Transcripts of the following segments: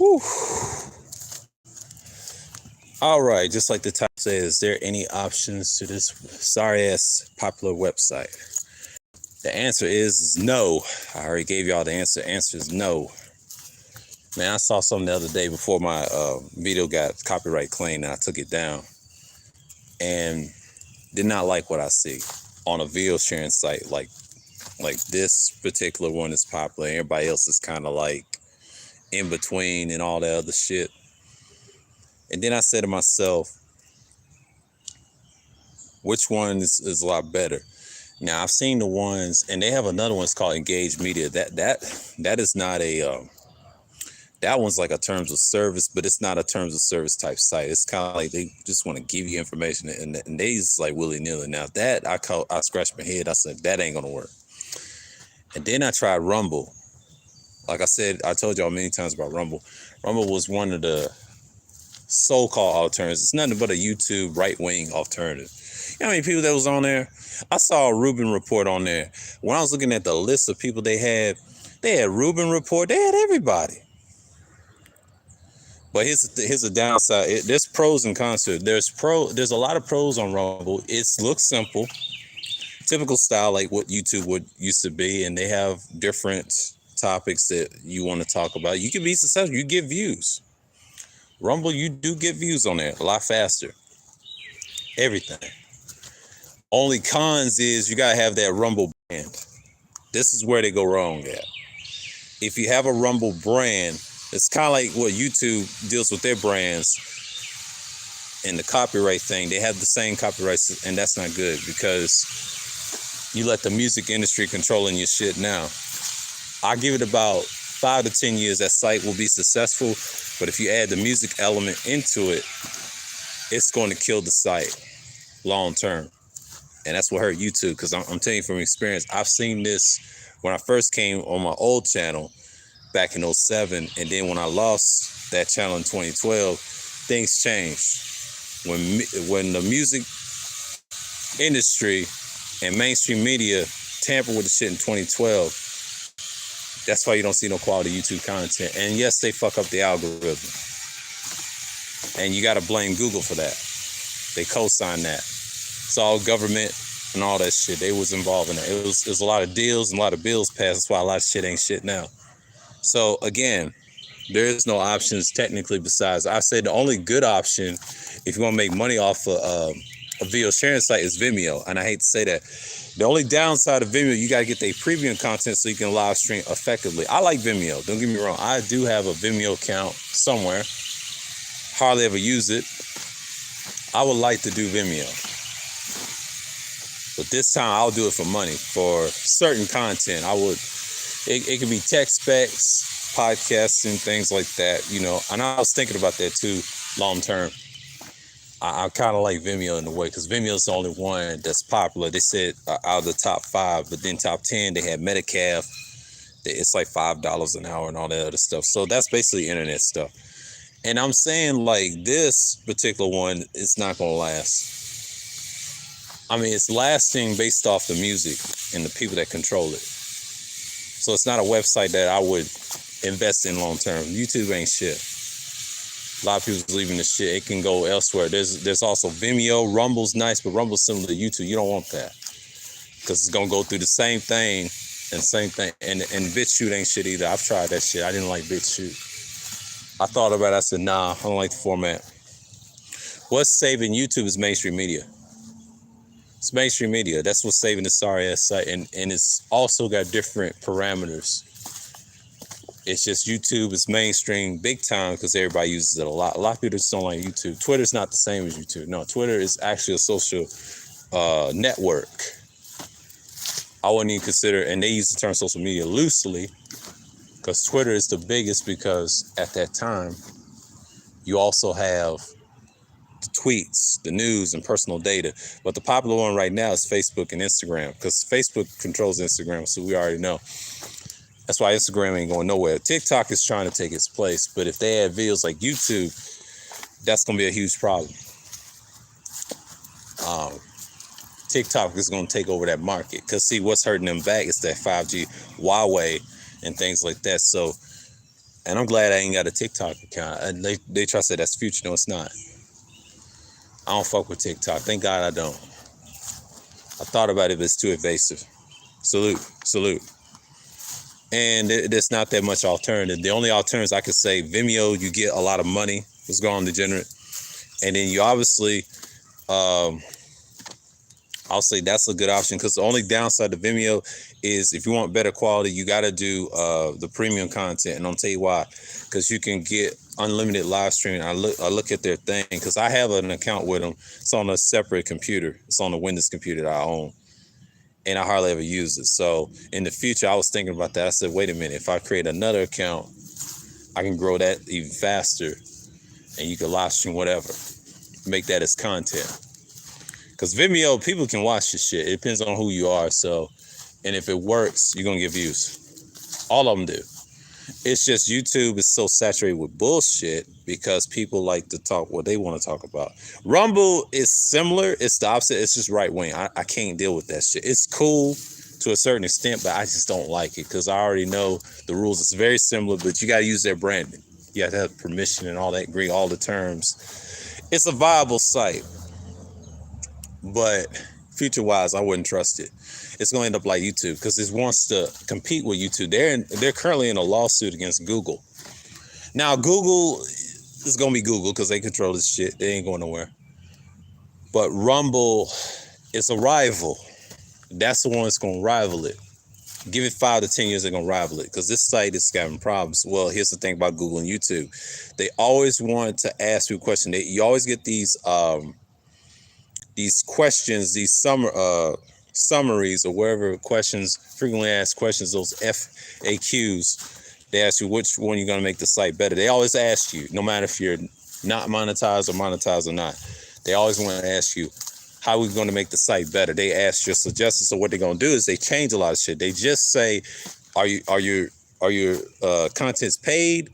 Whew. All right, just like the title says, is there any options to this sorry ass popular website? The answer is no. I already gave y'all the answer. The answer is no. Man, I saw something the other day before my video got copyright claimed, and I took it down, and did not like what I see on a video sharing site. Like this particular one is popular. Everybody else is kind of like in between and all that other shit. And then I said to myself, which one is a lot better? Now I've seen the ones, and they have another one. It's called Engage Media. That is not a that one's like a terms of service, but it's not a terms of service type site. It's kind of like they just want to give you information, and they just like willy nilly. Now that I scratched my head. I said that ain't gonna work. And then I tried Rumble. Like I said, I told y'all many times about Rumble. Rumble was one of the so-called alternatives. It's nothing but a YouTube right-wing alternative. You know how many people that was on there? I saw a Rubin Report on there. When I was looking at the list of people they had Rubin Report. They had everybody. But here's a downside. There's pros and cons to it. There's a lot of pros on Rumble. It looks simple, typical style like what YouTube would used to be, and they have different topics that you want to talk about. You can be successful. You get views. Rumble, you do get views on there a lot faster. Everything. Only cons is you gotta have that Rumble brand. This is where they go wrong at. If you have a Rumble brand, it's kind of like what YouTube deals with their brands and the copyright thing. They have the same copyrights, and that's not good because you let the music industry controlling your shit now. I give it about 5 to 10 years, that site will be successful. But if you add the music element into it, it's going to kill the site long term. And that's what hurt YouTube, because I'm telling you from experience, I've seen this when I first came on my old channel back in 2007. And then when I lost that channel in 2012, things changed. When the music industry and mainstream media tampered with the shit in 2012, that's why you don't see no quality YouTube content. And yes, they fuck up the algorithm. And you got to blame Google for that. They co-signed that. It's all government and all that shit. They was involved in it. It was a lot of deals and a lot of bills passed. That's why a lot of shit ain't shit now. So again, there is no options technically besides, I said the only good option if you want to make money off a video sharing site is Vimeo. And I hate to say that. The only downside of Vimeo, you got to get their premium content so you can live stream effectively. I like Vimeo. Don't get me wrong. I do have a Vimeo account somewhere. Hardly ever use it. I would like to do Vimeo. But this time I'll do it for money. For certain content, I would. It could be tech specs, podcasting, things like that, you know. And I was thinking about that too, long term. I kind of like Vimeo in a way, because Vimeo is the only one that's popular. They said out of the top 5, but then top 10, they had Metacalf. It's like $5 an hour and all that other stuff. So that's basically internet stuff. And I'm saying like this particular one, it's not going to last. I mean, it's lasting based off the music and the people that control it. So it's not a website that I would invest in long term. YouTube ain't shit. A lot of people's leaving the shit. It can go elsewhere. There's also Vimeo. Rumble's nice, but Rumble's similar to YouTube. You don't want that, because it's gonna go through the same thing and same thing. And BitChute ain't shit either. I've tried that shit. I didn't like BitChute. I thought about it. I said, nah, I don't like the format. What's saving YouTube is mainstream media. It's mainstream media. That's what's saving the sorry ass site. And it's also got different parameters. It's just YouTube is mainstream big time because everybody uses it a lot. A lot of people just don't like YouTube. Twitter's not the same as YouTube. No, Twitter is actually a social network. I wouldn't even consider, and they use the term social media loosely, because Twitter is the biggest, because at that time, you also have the tweets, the news, and personal data. But the popular one right now is Facebook and Instagram, because Facebook controls Instagram, so we already know. That's why Instagram ain't going nowhere. TikTok is trying to take its place, but if they add videos like YouTube, that's going to be a huge problem. TikTok is going to take over that market, because see, what's hurting them back is that 5G, Huawei, and things like that. So And I'm glad I ain't got a TikTok account. And they try to say that's future. No, it's not. I don't fuck with TikTok. Thank God I don't. I thought about it, but it's too invasive. Salute. And there's not that much alternative. The only alternatives I could say, Vimeo, you get a lot of money. Let's go on degenerate. And then you obviously, I'll say that's a good option, because the only downside to Vimeo is if you want better quality, you got to do the premium content. And I'll tell you why. Because you can get unlimited live streaming. I look at their thing, because I have an account with them. It's on a separate computer. It's on the Windows computer that I own. And I hardly ever use it. So in the future, I was thinking about that. I said, wait a minute, if I create another account, I can grow that even faster, and you can live stream whatever. Make that as content. Because Vimeo, people can watch your shit. It depends on who you are. So, and if it works, you're going to get views. All of them do. It's just YouTube is so saturated with bullshit because people like to talk what they want to talk about. Rumble is similar. It's the opposite. It's just right wing. I can't deal with that shit. It's cool to a certain extent, but I just don't like it because I already know the rules. It's very similar, but you got to use their branding. You have to have permission and all that, agree all the terms. It's a viable site, but future-wise, I wouldn't trust it. It's going to end up like YouTube because it wants to compete with YouTube. They're currently in a lawsuit against Google. Now, Google is going to be Google because they control this shit. They ain't going nowhere. But Rumble is a rival. That's the one that's going to rival it. Give it 5 to 10 years, they're going to rival it because this site is having problems. Well, here's the thing about Google and YouTube. They always want to ask you a question. You always get these questions, these summaries or wherever questions, frequently asked questions, those FAQs, they ask you which one you're going to make the site better. They always ask you, no matter if you're not monetized or monetized or not, they always want to ask you, how are we going to make the site better? They ask your suggestions. So what they're going to do is they change a lot of shit. They just say, are your contents paid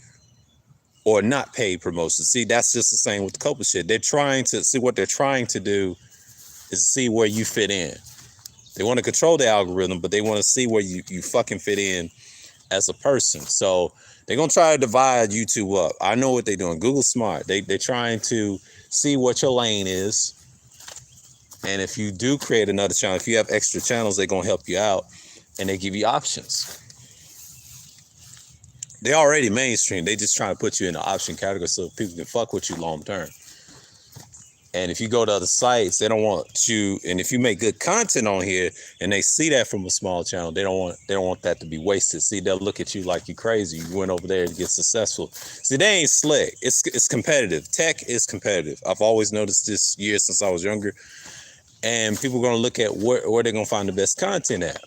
or not paid promotion? See, that's just the same with the Copa shit. They're trying to see what they're trying to do is see where you fit in. They want to control the algorithm, but they want to see where you fucking fit in as a person. So they're going to try to divide YouTube up. I know what they're doing. Google's smart. They're trying to see what your lane is. And if you do create another channel, if you have extra channels, they're going to help you out. And they give you options. They already mainstream. They just trying to put you in the option category so people can fuck with you long term. And if you go to other sites, they don't want you. And if you make good content on here, and they see that from a small channel, they don't want that to be wasted. See, they'll look at you like you crazy. You went over there to get successful. See, they ain't slick. It's competitive. Tech is competitive. I've always noticed this year since I was younger. And people are going to look at where they're going to find the best content at.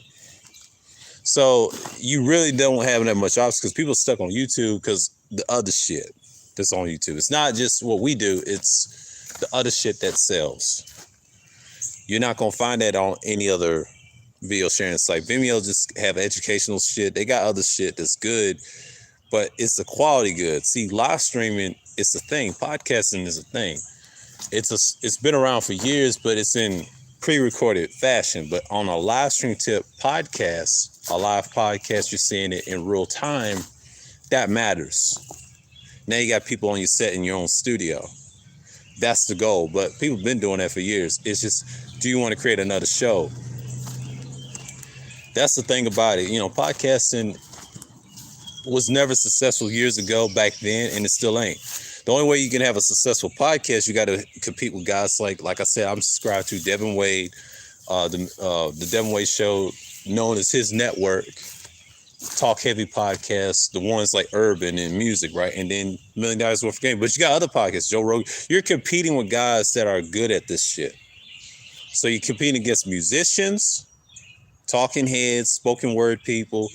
So you really don't have that much options because people are stuck on YouTube because the other shit that's on YouTube. It's not just what we do. It's the other shit that sells. You're not going to find that on any other video sharing site. Vimeo just have educational shit. They got other shit that's good, but it's the quality good. See, live streaming is a thing. Podcasting is a thing. It's been around for years, but it's in pre-recorded fashion. But on a live stream tip podcast, a live podcast, you're seeing it in real time. That matters. Now you got people on your set in your own studio. That's the goal. But people have been doing that for years. It's just, do you want to create another show? That's the thing about it. You know, podcasting was never successful years ago back then, and it still ain't. The only way you can have a successful podcast, you got to compete with guys like I said, I'm subscribed to Devin Wade, the Devin Wade Show, known as his network, Talk Heavy Podcasts, the ones like Urban and Music, right? And then $1 Million Worth of Game. But you got other podcasts, Joe Rogan. You're competing with guys that are good at this shit. So you're competing against musicians, talking heads, spoken word people,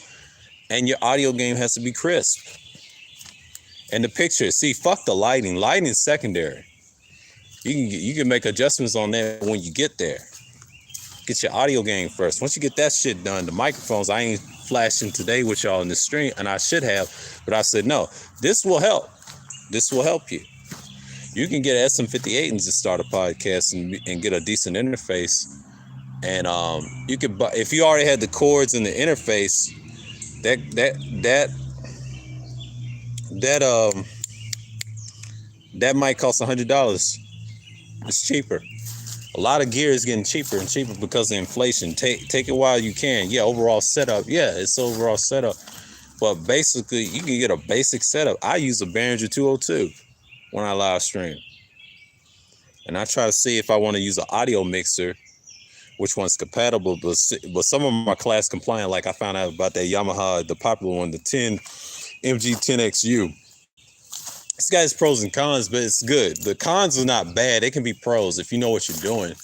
and your audio game has to be crisp. And the picture, see, fuck the lighting. Lighting is secondary. You can make adjustments on that when you get there. Get your audio game first. Once you get that shit done, the microphones, I ain't flashing today with y'all in the stream, and I should have, but I said, no, this will help. This will help you. You can get SM58 and just start a podcast and get a decent interface. And you could buy, if you already had the cords and the interface, that that that might cost $100. It's cheaper. A lot of gear is getting cheaper and cheaper because of inflation. Take it while you can. Yeah, overall setup. Yeah, it's overall setup. But basically, you can get a basic setup. I use a Behringer 202 when I live stream. And I try to see if I want to use an audio mixer, which one's compatible. But some of them are class compliant. Like I found out about that Yamaha, the popular one, the 10 MG10XU. This guy's pros and cons, but it's good. The cons are not bad. They can be pros if you know what you're doing.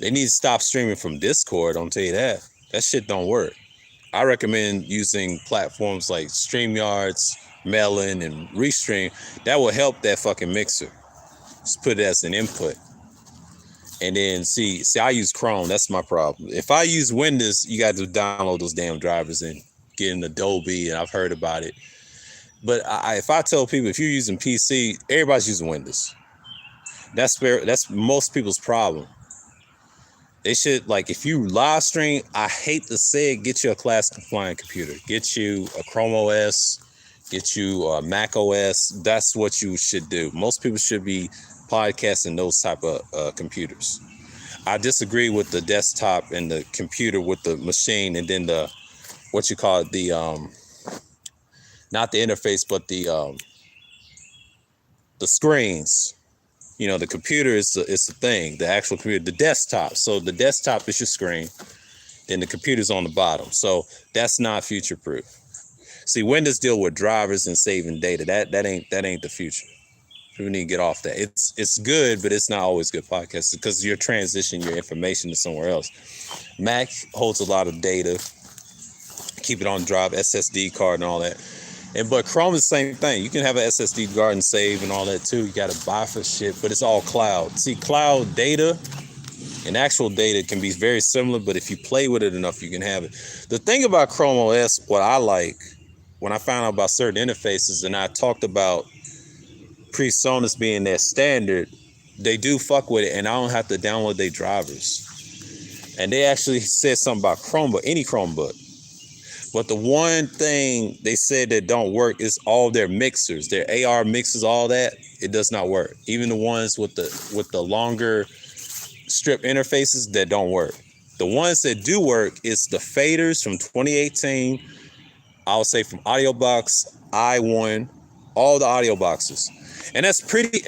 They need to stop streaming from Discord, I'll tell you that. That shit don't work. I recommend using platforms like StreamYards, Melon, and Restream. That will help that fucking mixer. Just put it as an input. And then see, I use Chrome. That's my problem. If I use Windows, you got to download those damn drivers and get in Adobe, and I've heard about it. But if I tell people, if you're using PC, everybody's using Windows. That's most people's problem. They should, like, if you live stream, I hate to say it, get you a class compliant computer. Get you a Chrome OS, get you a Mac OS. That's what you should do. Most people should be podcasting those type of computers. I disagree with the desktop and the computer with the machine, and then the, what you call it, the not the interface, but the screens. You know, the computer is the thing, the actual computer, the desktop. So the desktop is your screen, then the computer's on the bottom. So that's not future proof. See, Windows deal with drivers and saving data. That ain't the future. People need to get off that. It's good, but it's not always good podcasts because you're transitioning your information to somewhere else. Mac holds a lot of data. Keep it on drive, SSD card and all that. But Chrome is the same thing. You can have an SSD card and save and all that too. You got to buy for shit, but it's all cloud. See, cloud data and actual data can be very similar, but if you play with it enough, you can have it. The thing about Chrome OS, what I like, when I found out about certain interfaces, and I talked about PreSonus being their standard, they do fuck with it, and I don't have to download their drivers. And they actually said something about Chromebook, any Chromebook. But the one thing they said that don't work is all their mixers, their AR mixers, all that. It does not work. Even the ones with the longer strip interfaces, that don't work. The ones that do work is the faders from 2018. I'll say from AudioBox, i1, all the audio boxes, and that's pretty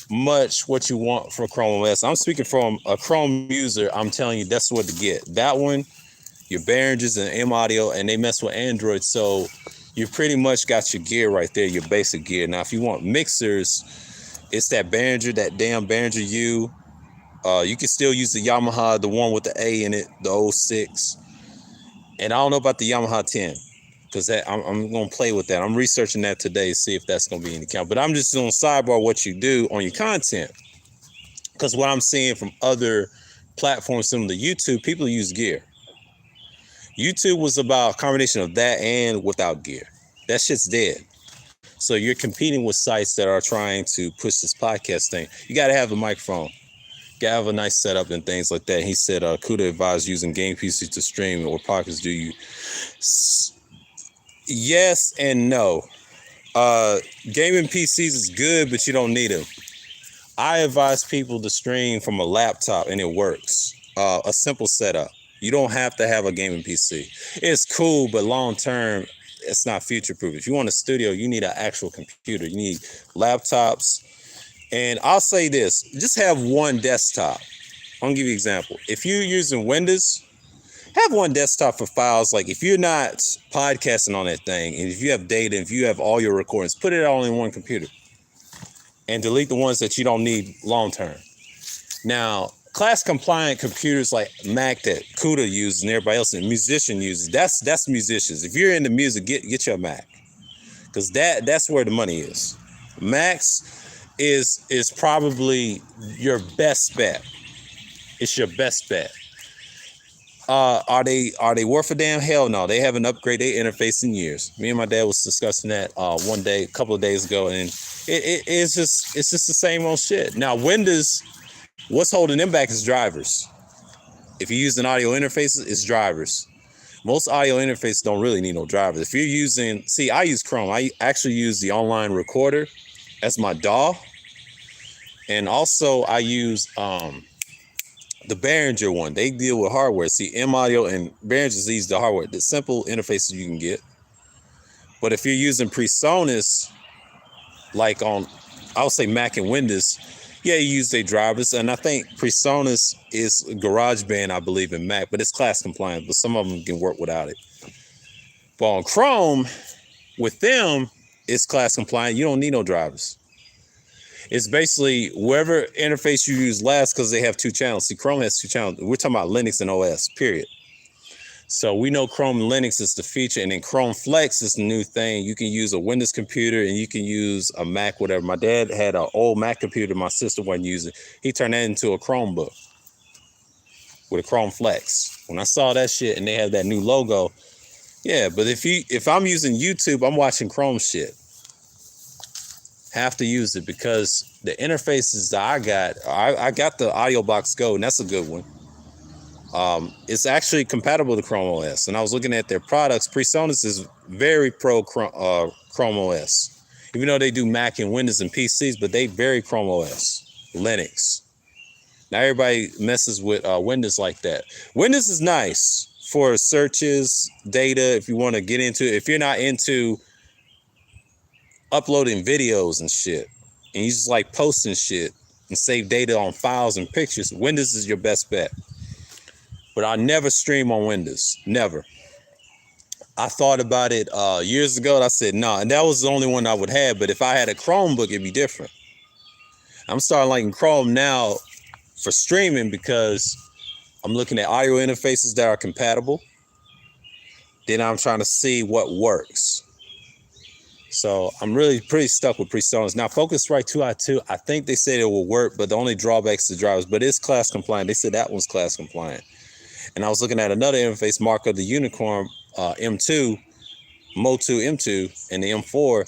much what you want for Chrome OS. I'm speaking from a Chrome user. I'm telling you, that's what to get. That one, your Behringers and M Audio, and they mess with Android, so you pretty much got your gear right there, your basic gear. Now, if you want mixers, it's that Behringer, that damn Behringer U. You can still use the Yamaha, the one with the A in it, the 06. And I don't know about the Yamaha 10, because I'm going to play with that. I'm researching that today to see if that's going to be in the count. But I'm just going to sidebar what you do on your content, because what I'm seeing from other platforms, similar to YouTube, people use gear. YouTube was about a combination of that and without gear. That shit's dead. So you're competing with sites that are trying to push this podcast thing. You got to have a microphone. You got to have a nice setup and things like that. He said, Kuda advised using game PC to stream or podcasts. Do you? Yes and no. Gaming PCs is good, but you don't need them. I advise people to stream from a laptop, and it works. A simple setup. You don't have to have a gaming PC. It's cool, but long term, it's not future proof. If you want a studio, you need an actual computer. You need laptops. And I'll say this, just have one desktop. I'll give you an example. If you're using Windows, have one desktop for files. Like if you're not podcasting on that thing, and if you have data, if you have all your recordings, put it all in one computer and delete the ones that you don't need long term. Now, class compliant computers like Mac that Kuda uses and everybody else and musician uses, that's musicians. If you're into music, get your Mac, because that's where the money is. Macs is probably your best bet. It's your best bet. Are they worth a damn? Hell no. They haven't upgraded their interface in years. Me and my dad was discussing that one day, a couple of days ago, and it's just the same old shit. Now Windows, what's holding them back is drivers. If you use an audio interface, it's drivers. Most audio interfaces don't really need no drivers. If you're using, see, I use Chrome. I actually use the online recorder as my DAW. And also I use the Behringer one. They deal with hardware. See, M Audio and Behringer use the hardware, the simple interfaces you can get. But if you're using PreSonus, like on, I would say Mac and Windows, yeah, you use their drivers. And I think PreSonus is GarageBand, I believe, in Mac, but it's class compliant, but some of them can work without it. But on Chrome, with them, it's class compliant. You don't need no drivers. It's basically whatever interface you use last, because they have two channels. See, Chrome has two channels. We're talking about Linux and OS, period. So we know Chrome and Linux is the feature, and then Chrome Flex is the new thing. You can use a Windows computer and you can use a Mac, whatever. My dad had an old Mac computer my sister wasn't using. He turned that into a Chromebook with a Chrome Flex. When I saw that shit and they have that new logo, yeah, but if I'm using YouTube, I'm watching Chrome shit. Have to use it because the interfaces that I got the AudioBox Go, and that's a good one. It's actually compatible to Chrome OS, and I was looking at their products. PreSonus is very pro Chrome OS, even though they do Mac and Windows and PCs, but they very Chrome OS, Linux. Now everybody messes with Windows like that. Windows is nice for searches, data. If you want to get into, if you're not into uploading videos and shit, and you just like posting shit and save data on files and pictures, Windows is your best bet. But I never stream on Windows, never. I thought about it years ago, and I said no, and that was the only one I would have. But if I had a Chromebook, it'd be different. I'm starting liking Chrome now for streaming because I'm looking at audio interfaces that are compatible. Then I'm trying to see what works. So I'm really pretty stuck with PreSonus. Now, Focusrite 2i2, I think they said it will work, but the only drawback is the drivers. But it's class compliant. They said that one's class compliant. And I was looking at another interface, Mark of the Unicorn, M2, Motu M2, and the M4.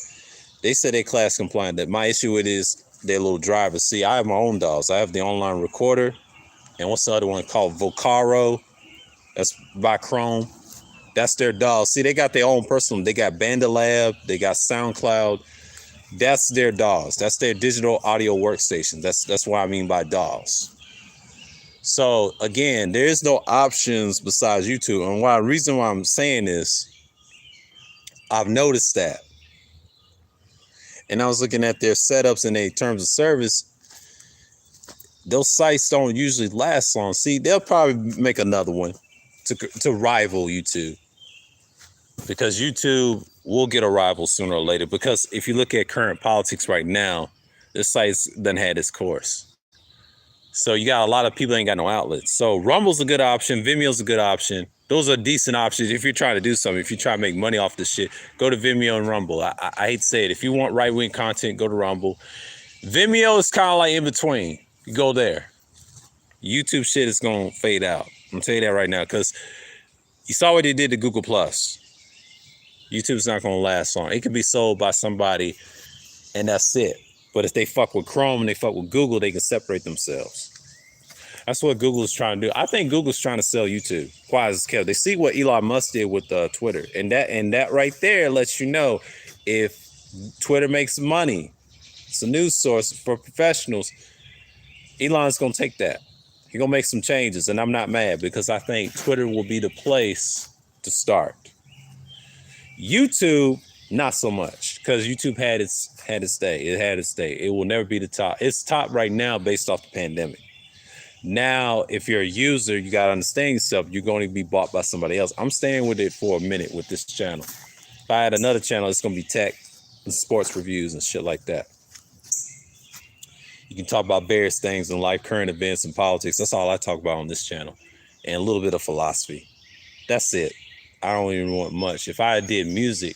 They said they're class compliant. That my issue with is their little drivers. See, I have my own DAWs. I have the online recorder. And what's the other one called? Vocaro. That's by Chrome. That's their DAWs. See, they got their own personal. They got BandaLab. They got SoundCloud. That's their DAWs. That's their digital audio workstation. That's what I mean by DAWs. So again, there's no options besides YouTube. And the reason why I'm saying this, I've noticed that. And I was looking at their setups and their terms of service. Those sites don't usually last long. See, they'll probably make another one to rival YouTube, because YouTube will get a rival sooner or later. Because if you look at current politics right now, this site's done had its course. So you got a lot of people ain't got no outlets. So Rumble's a good option. Vimeo's a good option. Those are decent options if you're trying to do something. If you try to make money off this shit, go to Vimeo and Rumble. I hate to say it. If you want right-wing content, go to Rumble. Vimeo is kind of like in between. You go there. YouTube shit is going to fade out. I'm going to tell you that right now, because you saw what they did to Google+. YouTube's not going to last long. It could be sold by somebody, and that's it. But if they fuck with Chrome and they fuck with Google, they can separate themselves. That's what Google is trying to do. I think Google's trying to sell YouTube. Quiet as kept. They see what Elon Musk did with Twitter, and that right there lets you know if Twitter makes money, it's a news source for professionals. Elon's gonna take that. He's gonna make some changes, and I'm not mad, because I think Twitter will be the place to start. YouTube, not so much, because YouTube had its day. It had its day. It will never be the top. It's top right now based off the pandemic. Now, if you're a user, you got to understand yourself. You're going to be bought by somebody else. I'm staying with it for a minute with this channel. If I had another channel, it's going to be tech and sports reviews and shit like that. You can talk about various things in life, current events, and politics. That's all I talk about on this channel. And a little bit of philosophy. That's it. I don't even want much. If I did music,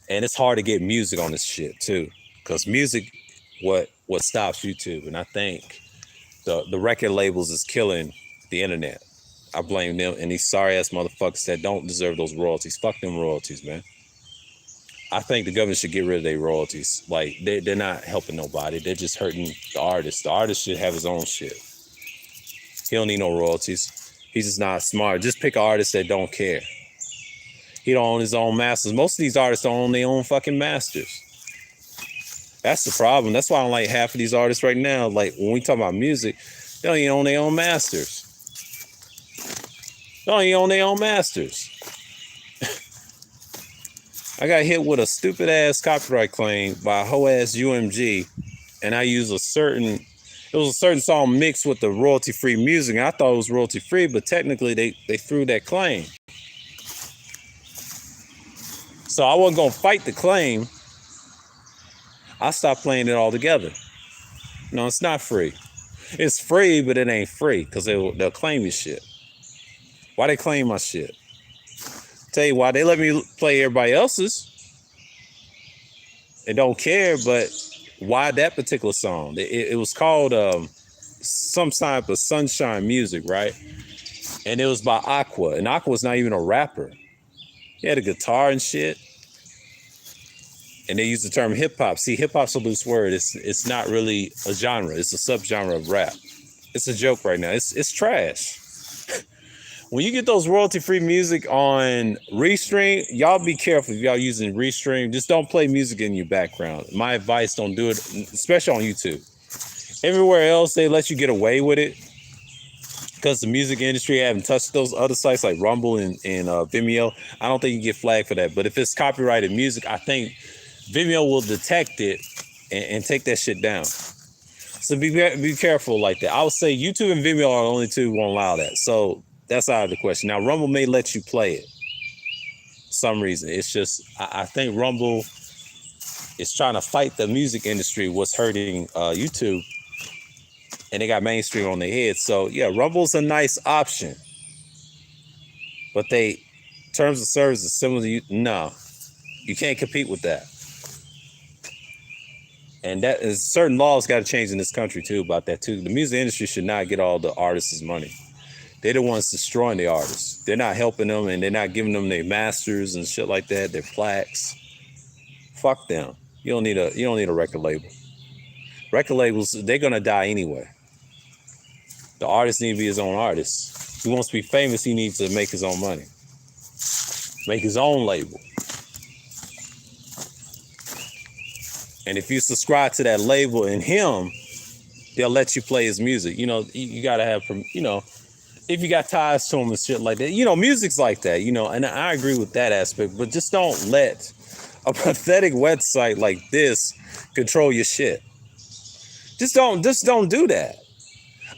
and it's hard to get music on this shit too, because music, what stops YouTube. And I think the record labels is killing the internet. I blame them and these sorry ass motherfuckers that don't deserve those royalties. Fuck them royalties, man. I think the government should get rid of their royalties. Like, they're not helping nobody. They're just hurting the artist. The artist should have his own shit. He don't need no royalties. He's just not smart. Just pick an artist that don't care. He don't own his own masters. Most of these artists don't own their own fucking masters. That's the problem. That's why I don't like half of these artists right now. Like when we talk about music, they don't even own their own masters. They don't even own their own masters. I got hit with a stupid ass copyright claim by a hoe ass UMG, and I used it was a certain song mixed with the royalty free music. And I thought it was royalty free, but technically they threw that claim. So I wasn't gonna fight the claim. I stopped playing it altogether. No, it's not free. It's free, but it ain't free because they'll claim your shit. Why they claim my shit? Tell you why. They let me play everybody else's. They don't care, but why that particular song? It was called some type of sunshine music, right? And it was by Aqua, and Aqua's not even a rapper. He had a guitar and shit. And they use the term hip hop. See, hip hop's a loose word. It's not really a genre. It's a subgenre of rap. It's a joke right now. It's trash. When you get those royalty-free music on Restream, y'all be careful if y'all using Restream. Just don't play music in your background. My advice, don't do it, especially on YouTube. Everywhere else, they let you get away with it because the music industry haven't touched those other sites like Rumble and Vimeo. I don't think you get flagged for that. But if it's copyrighted music, I think Vimeo will detect it and take that shit down. So be careful like that. I would say YouTube and Vimeo are the only two who won't allow that. So that's out of the question. Now, Rumble may let you play it for some reason. It's just, I think Rumble is trying to fight the music industry, what's hurting YouTube. And they got mainstream on their head. So, yeah, Rumble's a nice option. But terms of service is similar to you. No, you can't compete with that. And that is certain laws got to change in this country too about that too. The music industry should not get all the artists' money. They're the ones destroying the artists. They're not helping them, and they're not giving them their masters and shit like that, their plaques. Fuck them. You don't need a record label. Record labels, they're gonna die anyway. The artist needs to be his own artist. He wants to be famous, he needs to make his own money. Make his own label. And if you subscribe to that label and him, they'll let you play his music. You know, you gotta have, if you got ties to him and shit like that. Music's like that, and I agree with that aspect, but just don't let a pathetic website like this control your shit. Just don't do that.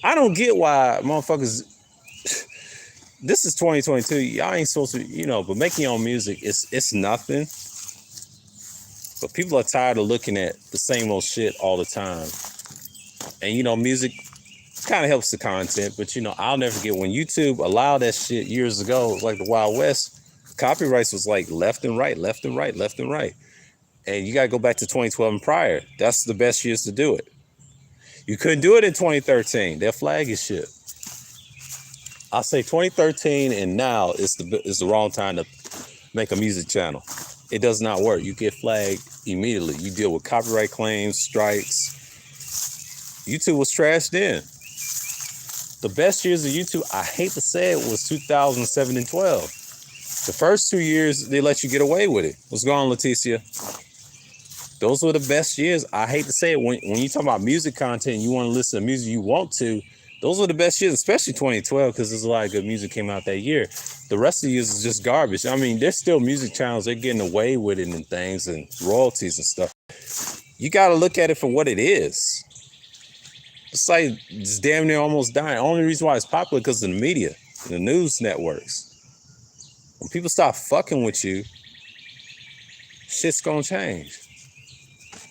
I don't get why motherfuckers, this is 2022, y'all ain't supposed to, but making your own music, it's nothing. But people are tired of looking at the same old shit all the time. And, music kind of helps the content. But, I'll never forget when YouTube allowed that shit years ago, like the Wild West, copyrights was like left and right, left and right, left and right. And you got to go back to 2012 and prior. That's the best years to do it. You couldn't do it in 2013. They'll flag your shit. I'll say 2013 and now is the wrong time to make a music channel. It does not work. You get flagged immediately. You deal with copyright claims, strikes. YouTube was trashed in. The best years of YouTube, I hate to say it, was 2007 and 12. The first 2 years, they let you get away with it. What's going on, Leticia? Those were the best years. I hate to say it. When you talk about music content, you want to listen to music you want to, those were the best years, especially 2012, because there's a lot of good music came out that year. The rest of the years is just garbage. I mean, there's still music channels. They're getting away with it and things and royalties and stuff. You got to look at it for what it is. It's like it's damn near almost dying. Only reason why it's popular because of the media, the news networks. When people start fucking with you, shit's going to change.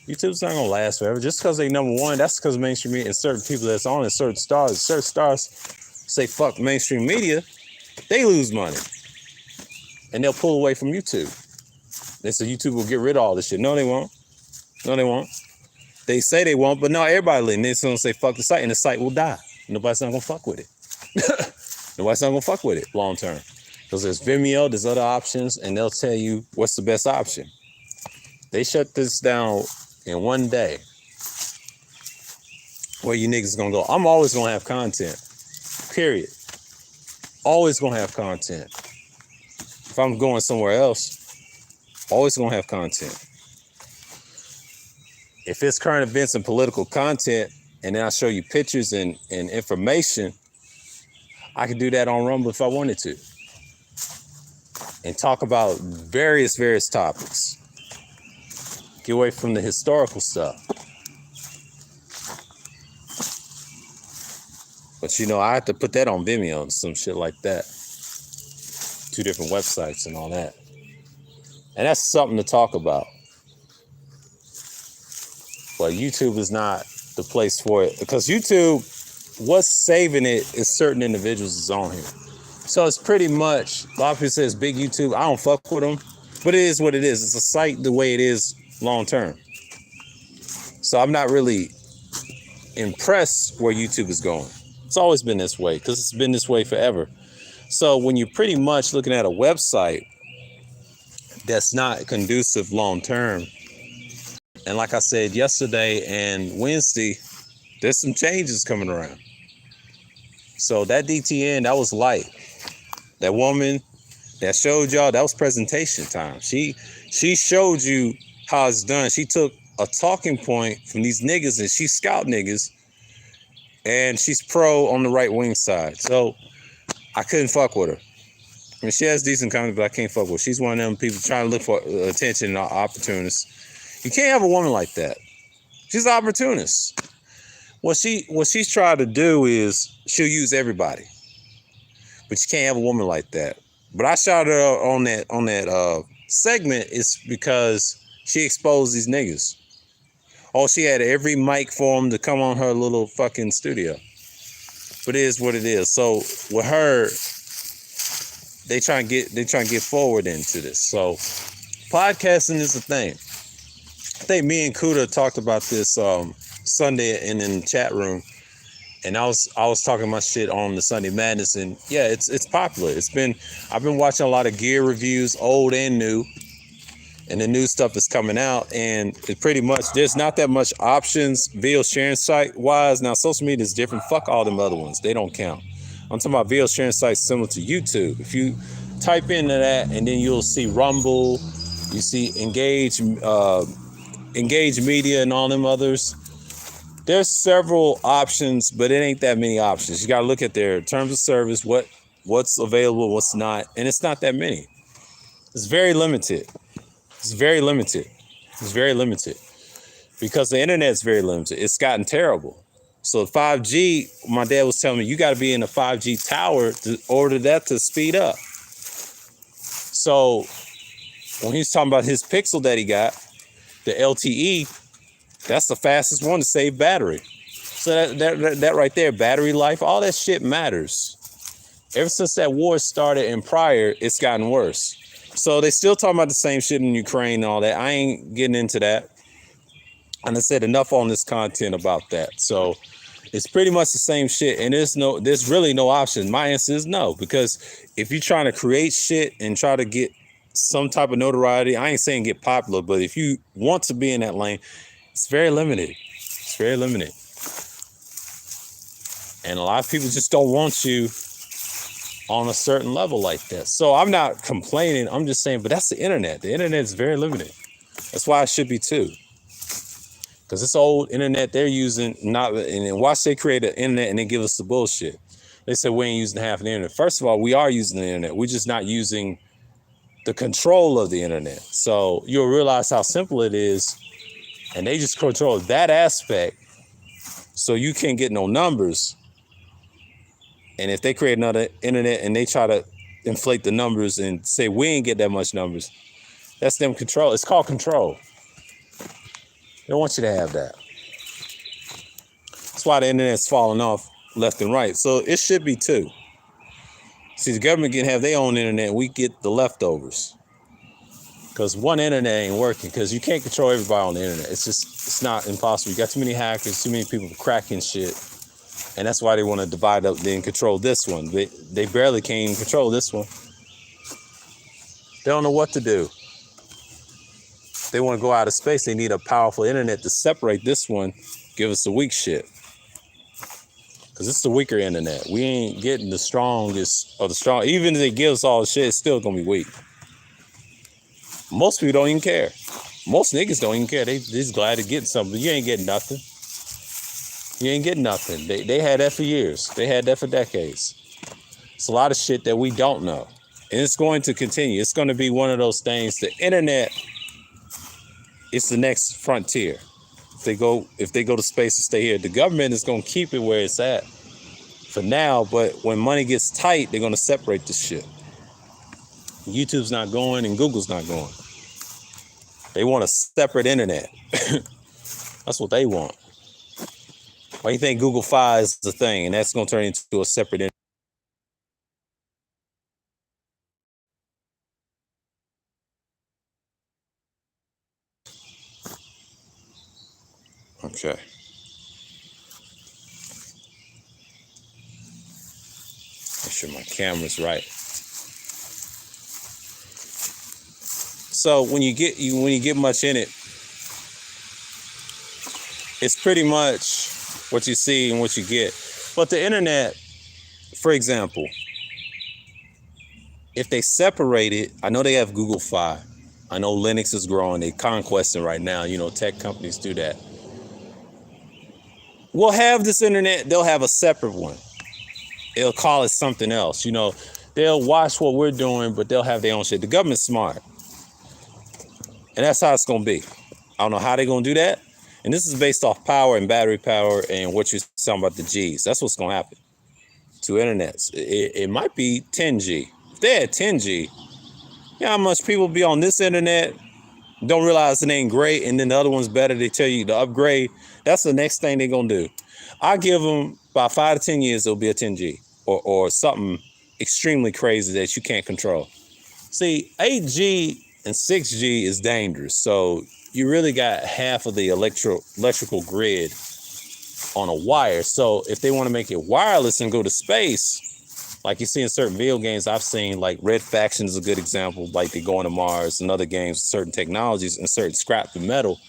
YouTube's not gonna last forever. Just because they number one, that's because mainstream media and certain people that's on it, certain stars say fuck mainstream media, they lose money. And they'll pull away from YouTube. They say YouTube will get rid of all this shit. No, they won't. No, they won't. They say they won't, but no, everybody will. And they're gonna say fuck the site, and the site will die. Nobody's not gonna fuck with it. Nobody's not gonna fuck with it long term. Because there's Vimeo, there's other options, and they'll tell you what's the best option. They shut this down in one day. Where you niggas gonna go? I'm always gonna have content. Period. always gonna have content. If I'm going somewhere else, always gonna have content. If it's current events and political content, and then I show you pictures and information, I can do that on Rumble if I wanted to. And talk about various topics. Get away from the historical stuff. But you know, I have to put that on Vimeo and some shit like that. 2 different websites and all that. And that's something to talk about. But YouTube is not the place for it. Because YouTube, what's saving it is certain individuals is on here. So it's pretty much, a lot of people say it's big YouTube. I don't fuck with them. But it is what it is. It's a site the way it is long term. So I'm not really impressed where YouTube is going. It's always been this way because it's been this way forever. So when you're pretty much looking at a website that's not conducive long term, and like I said yesterday and Wednesday, there's some changes coming around. So that DTN, that was light. That woman that showed y'all, that was presentation time. She showed you how it's done. She took a talking point from these niggas and she scout niggas, and she's pro on the right wing side. So I couldn't fuck with her. I mean, she has decent comments, but I can't fuck with her. She's one of them people trying to look for attention and opportunists. You can't have a woman like that. She's an opportunist. What she's trying to do is she'll use everybody. But you can't have a woman like that. But I shouted her on that segment is because she exposed these niggas. Oh, she had every mic for them to come on her little fucking studio. But it is what it is. So with her, they try and get forward into this. So podcasting is a thing. I think me and Kuda talked about this Sunday in the chat room, and I was talking my shit on the Sunday Madness, and yeah, it's popular. I've been watching a lot of gear reviews, old and new, and the new stuff is coming out, and it pretty much there's not that much options video sharing site wise. Now social media is different. Fuck all them other ones, they don't count. I'm talking about video sharing sites similar to YouTube. If you type into that, and then you'll see Rumble, you see Engage Media, and all them others. There's several options, but it ain't that many options. You got to look at their terms of service, what's available, what's not, and it's not that many. It's very limited. It's very limited because the internet's very limited. It's gotten terrible. So 5G, my dad was telling me, you got to be in a 5G tower to order that to speed up. So when he's talking about his Pixel that he got, the LTE, that's the fastest one to save battery. So that right there, battery life, all that shit matters. Ever since that war started and prior, it's gotten worse. So they still talking about the same shit in Ukraine and all that. I ain't getting into that. And I said enough on this content about that. So it's pretty much the same shit. And there's really no option. My answer is no, because if you're trying to create shit and try to get some type of notoriety, I ain't saying get popular, but if you want to be in that lane, it's very limited. It's very limited. And a lot of people just don't want you on a certain level like that. So I'm not complaining. I'm just saying, but that's the internet. The internet is very limited. That's why it should be too. Because this old internet they're using, and watch they create an internet and they give us the bullshit. They said we ain't using half the internet. First of all, we are using the internet. We're just not using the control of the internet. So you'll realize how simple it is. And they just control that aspect. So you can't get no numbers. And if they create another internet and they try to inflate the numbers and say we ain't get that much numbers, that's them control. It's called control. They don't want you to have that. That's why the internet's falling off left and right. So it should be too. See, the government can have their own internet. We get the leftovers. Because one internet ain't working. Because you can't control everybody on the internet. It's not impossible. You got too many hackers, too many people cracking shit. And that's why they want to divide up and control this one. They barely can't even control this one. They don't know what to do. They want to go out of space. They need a powerful internet to separate this one, give us the weak shit. Because it's the weaker internet. We ain't getting the strongest or the strong. Even if they give us all the shit, it's still gonna be weak. Most people don't even care. Most niggas don't even care. They just glad to get something. You ain't getting nothing. You ain't getting nothing. They had that for years. They had that for decades. It's a lot of shit that we don't know. And it's going to continue. It's going to be one of those things. The internet is the next frontier. If they go to space and stay here, the government is going to keep it where it's at for now. But when money gets tight, they're going to separate this shit. YouTube's not going and Google's not going. They want a separate internet. That's what they want. Why do you think Google Fi is the thing? And that's going to turn into a separate internet. Okay. Make sure my camera's right. So when you get much in it, it's pretty much what you see and what you get. But the internet, for example, if they separate it, I know they have Google Fi. I know Linux is growing. They're conquesting right now. You know, tech companies do that. We'll have this internet. They'll have a separate one. They'll call it something else. You know, they'll watch what we're doing, but they'll have their own shit. The government's smart. And that's how it's going to be. I don't know how they're going to do that. And this is based off power and battery power and what you're talking about, the Gs. That's what's going to happen to internets. It might be 10G. If they had 10G, you know how much people be on this internet, don't realize it ain't great, and then the other one's better. They tell you to upgrade. That's the next thing they're going to do. I give them about 5 to 10 years, it'll be a 10G or something extremely crazy that you can't control. See, 8G and 6G is dangerous. So you really got half of the electrical grid on a wire. So if they want to make it wireless and go to space, like you see in certain video games I've seen, like Red Faction is a good example, like they go into Mars and other games, certain technologies and certain scrap and metal,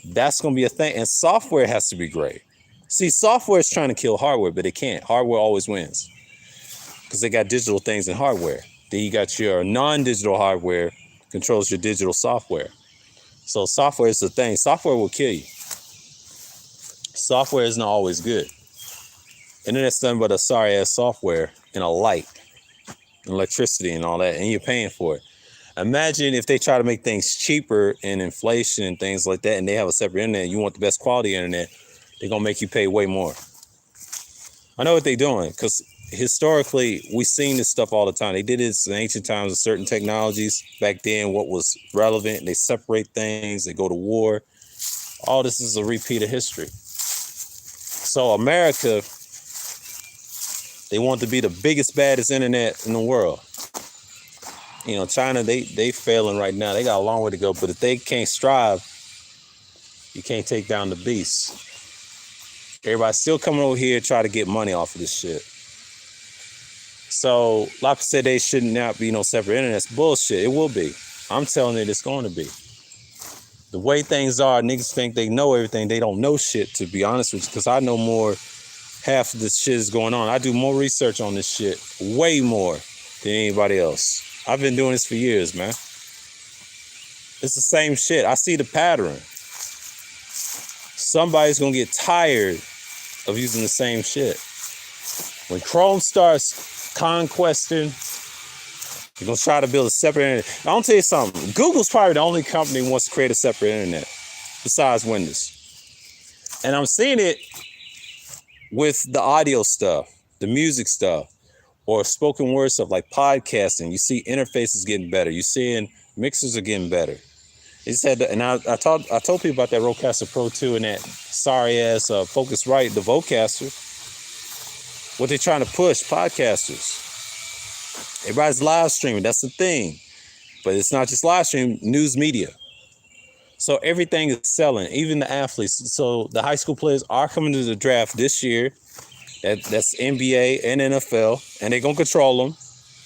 that's going to be a thing. And software has to be great. See, software is trying to kill hardware, but it can't. Hardware always wins because they got digital things in hardware. Then you got your non-digital hardware controls your digital software. So software is the thing. Software will kill you. Software is not always good. Internet's nothing but a sorry ass software and a light, and electricity and all that, and you're paying for it. Imagine if they try to make things cheaper and inflation and things like that, and they have a separate internet. You want the best quality internet, they're gonna make you pay way more. I know what they're doing because historically we've seen this stuff all the time. They did this in ancient times with certain technologies back then, what was relevant. They separate things, they go to war. All this is a repeat of history. So America, they want to be the biggest, baddest internet in the world. You know, China, they failing right now. They got a long way to go, but if they can't strive, you can't take down the beast. Everybody's still coming over here to try to get money off of this shit. So, a lot of people say they should not be no separate internet. That's bullshit. It will be. I'm telling you, it's going to be. The way things are, niggas think they know everything. They don't know shit, to be honest with you, because I know more. Half of this shit is going on. I do more research on this shit, way more than anybody else. I've been doing this for years, man. It's the same shit. I see the pattern. Somebody's going to get tired of using the same shit. When Chrome starts conquesting, you're going to try to build a separate internet. I'll tell you something. Google's probably the only company that wants to create a separate internet besides Windows. And I'm seeing it with the audio stuff, the music stuff, or spoken word stuff like podcasting. You see interfaces getting better. You're seeing mixers are getting better. It's had and I told people about that Rodecaster Pro 2 and that sorry ass Focusrite, the Vocaster. What they're trying to push, podcasters. Everybody's live streaming. That's the thing. But it's not just live streaming, news media. So everything is selling, even the athletes. So the high school players are coming to the draft this year. That's NBA and NFL, and they're going to control them.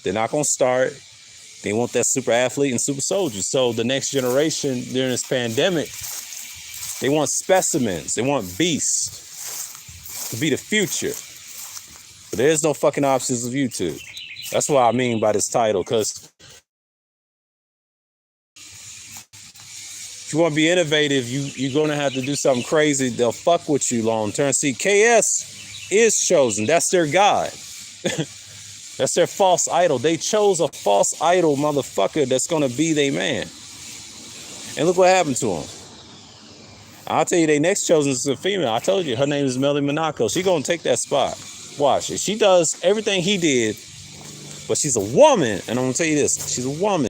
They're not going to start. They want that super athlete and super soldier. So the next generation during this pandemic, they want specimens. They want beasts to be the future. But there's no fucking options of YouTube. That's what I mean by this title, because if you want to be innovative, you're going to have to do something crazy. They'll fuck with you long term. See, KS is chosen. That's their God. That's their false idol. They chose a false idol motherfucker that's going to be their man. And look what happened to him. I'll tell you, their next chosen is a female. I told you, her name is Melly Monaco. She going to take that spot. Watch it. She does everything he did, but she's a woman. And I'm going to tell you this. She's a woman.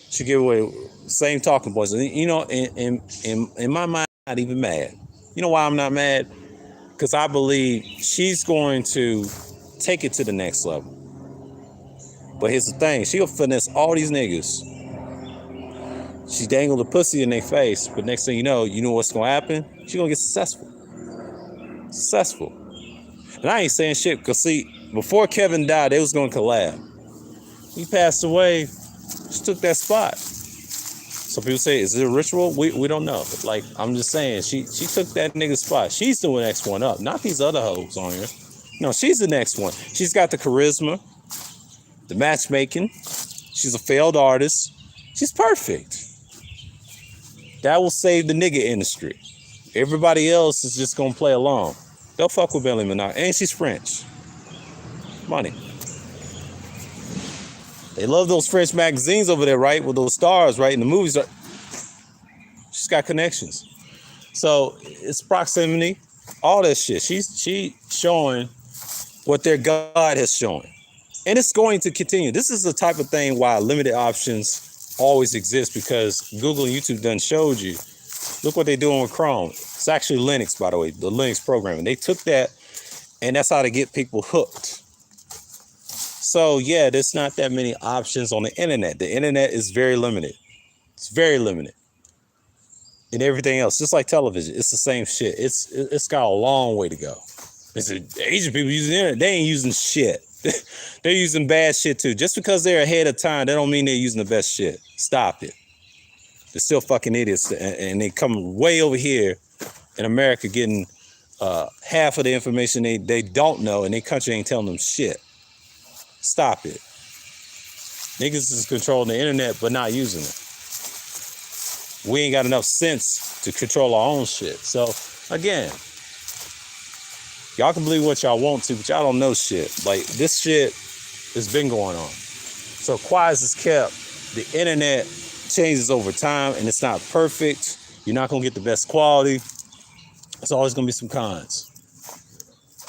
She give away same talking points. You know, in my mind, I'm not even mad. You know why I'm not mad? Because I believe she's going to take it to the next level. But here's the thing. She'll finesse all these niggas. She dangled the pussy in their face. But next thing you know what's going to happen? She's going to get successful. Successful. And I ain't saying shit. Because see, before Kevin died, they was going to collab. He passed away. She took that spot. Some people say, is it a ritual? We don't know. Like, I'm just saying, she took that nigga's spot. She's the next one up, not these other hoes on here. No, she's the next one. She's got the charisma, the matchmaking. She's a failed artist. She's perfect. That will save the nigga industry. Everybody else is just gonna play along. They'll fuck with Melly Monaco. And she's French. Money. They love those French magazines over there, right? With those stars, right? In the movies. She's got connections. So it's proximity, all that shit. She showing what their God has shown. And it's going to continue. This is the type of thing why limited options always exist, because Google and YouTube done showed you. Look what they're doing with Chrome. It's actually Linux, by the way, the Linux programming. They took that, and that's how to get people hooked. So yeah, there's not that many options on the internet. The internet is very limited. It's very limited. And everything else, just like television, it's the same shit. It's got a long way to go. It's Asian people using the internet. They ain't using shit. They're using bad shit too. Just because they're ahead of time, that don't mean they're using the best shit. Stop it. They're still fucking idiots, and they come way over here in America getting half of the information they don't know, and their country ain't telling them shit. Stop it. Niggas is controlling the internet but not using it. We ain't got enough sense to control our own shit. So again, y'all can believe what y'all want to, but y'all don't know shit. Like, this shit has been going on. So quiet as it's kept, the internet changes over time, and it's not perfect. You're not gonna get the best quality. There's always gonna be some cons.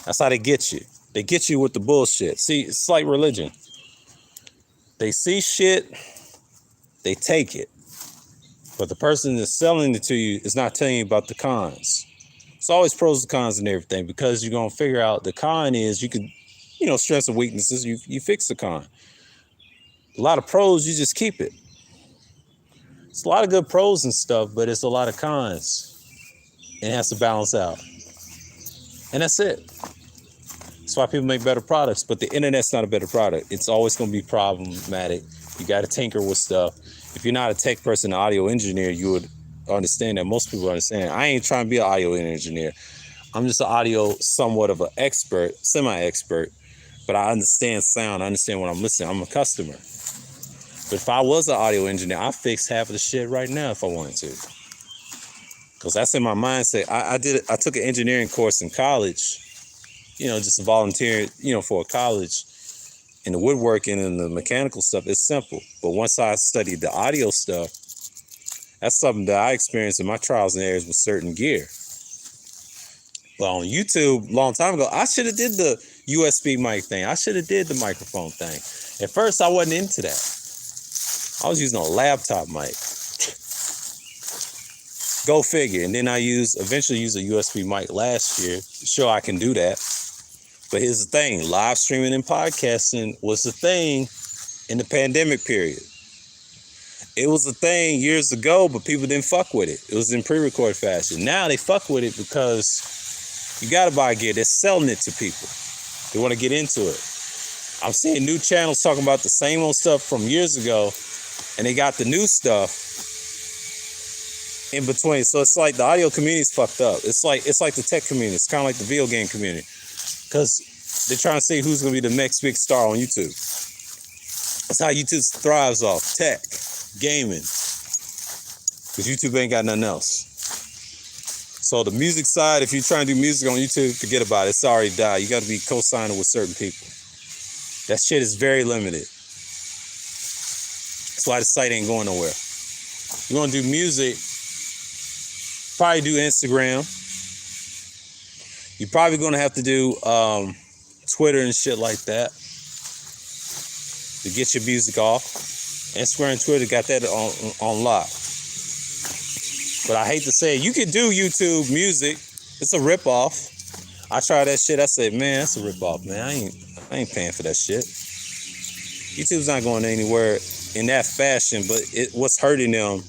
That's how they get you. They get you with the bullshit. See, it's like religion. They see shit, they take it. But the person that's selling it to you is not telling you about the cons. It's always pros and cons and everything, because you're going to figure out the con is you can, strengths and weaknesses, you fix the con. A lot of pros, you just keep it. It's a lot of good pros and stuff, but it's a lot of cons. And it has to balance out. And that's it. That's why people make better products, but the internet's not a better product. It's always going to be problematic. You got to tinker with stuff. If you're not a tech person, an audio engineer, you would understand that. Most people understand. I ain't trying to be an audio engineer. I'm just an audio somewhat of an expert, semi-expert, but I understand sound. I understand what I'm listening. I'm a customer. But if I was an audio engineer, I'd fix half of the shit right now if I wanted to. Because that's in my mindset. I took an engineering course in college, just volunteering, for a college. And the woodworking and the mechanical stuff is simple. But once I studied the audio stuff, that's something that I experienced in my trials and errors with certain gear. But on YouTube, a long time ago, I should have did the USB mic thing. I should have did the microphone thing. At first, I wasn't into that. I was using a laptop mic. Go figure. And then I eventually used a USB mic last year to show I can do that. But here's the thing, live streaming and podcasting was the thing in the pandemic period. It was a thing years ago, but people didn't fuck with it. It was in pre-record fashion. Now they fuck with it because you gotta buy gear. They're selling it to people. They want to get into it. I'm seeing new channels talking about the same old stuff from years ago, and they got the new stuff in between. So it's like the audio community is fucked up. It's like the tech community. It's kind of like the video game community. Because They're trying to see who's going to be the next big star on YouTube. That's how YouTube thrives off tech, gaming. Because YouTube ain't got nothing else. So the music side, if you're trying to do music on YouTube, forget about it. It's already died. You got to be co-signing with certain people. That shit is very limited. That's why the site ain't going nowhere. You're going to do music, probably do Instagram. You're probably going to have to do Twitter and shit like that to get your music off. Instagram and Twitter got that on lock. But I hate to say it, you can do YouTube music. It's a ripoff. I tried that shit. I said, man, that's a ripoff, man. I ain't paying for that shit. YouTube's not going anywhere in that fashion, but what's hurting them,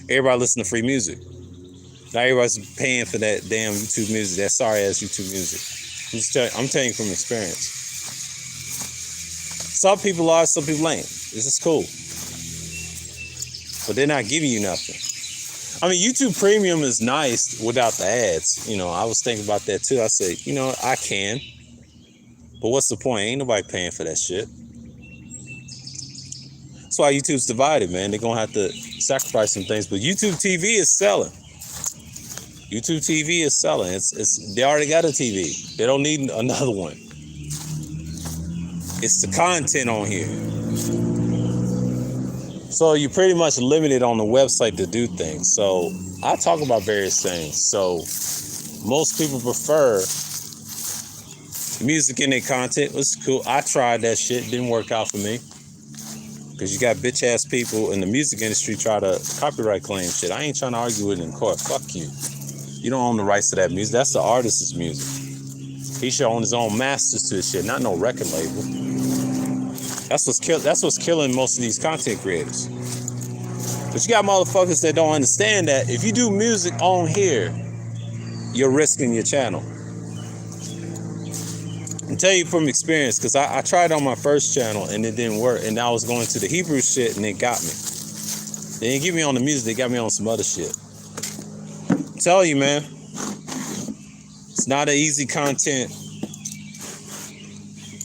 everybody listen to free music. Now everybody's paying for that damn YouTube music, that sorry ass YouTube music. I'm telling you from experience. Some people are, some people ain't. This is cool. But they're not giving you nothing. I mean, YouTube Premium is nice without the ads. You know, I was thinking about that too. I said, you know, I can. But what's the point? Ain't nobody paying for that shit. That's why YouTube's divided, man. They're going to have to sacrifice some things. But YouTube TV is selling. YouTube TV is selling. They already got a TV. They don't need another one. It's the content on here. So you're pretty much limited on the website to do things. So I talk about various things. So most people prefer music in their content. It was cool. I tried that shit. Didn't work out for me. Because you got bitch ass people in the music industry try to copyright claim shit. I ain't trying to argue with it in court. Fuck you. You don't own the rights to that music. That's the artist's music. He should own his own masters to this shit, not no record label. That's what's killing most of these content creators. But you got motherfuckers that don't understand that if you do music on here, you're risking your channel. I tell you from experience, because I tried on my first channel and it didn't work. And I was going to the Hebrew shit and it got me. They didn't get me on the music, they got me on some other shit. I tell you, man, it's not an easy content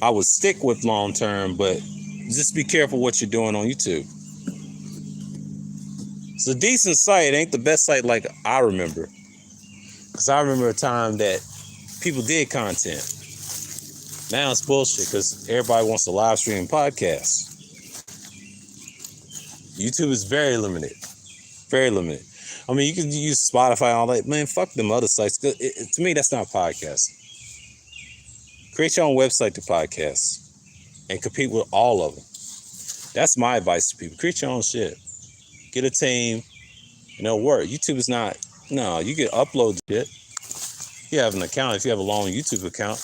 I would stick with long term, but just be careful what you're doing on YouTube. It's a decent site. It ain't the best site like I remember. Because I remember a time that people did content. Now it's bullshit because everybody wants to live stream podcasts. YouTube is very limited. Very limited. I mean, you can use Spotify and all that. Man, fuck them other sites. To me, that's not podcasting. Create your own website to podcast and compete with all of them. That's my advice to people. Create your own shit. Get a team and it'll work. YouTube is not, no, you can upload shit. If you have an account, if you have a long YouTube account,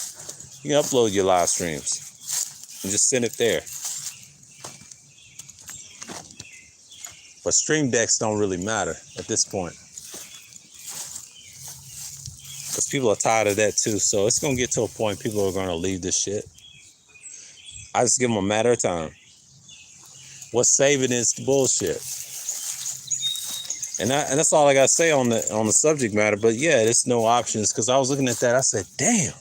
you can upload your live streams and just send it there. But stream decks don't really matter at this point. Because people are tired of that too. So it's going to get to a point people are going to leave this shit. I just give them a matter of time. What's saving is the bullshit. And that's all I got to say on the subject matter. But yeah, there's no options. Because I was looking at that. I said, damn.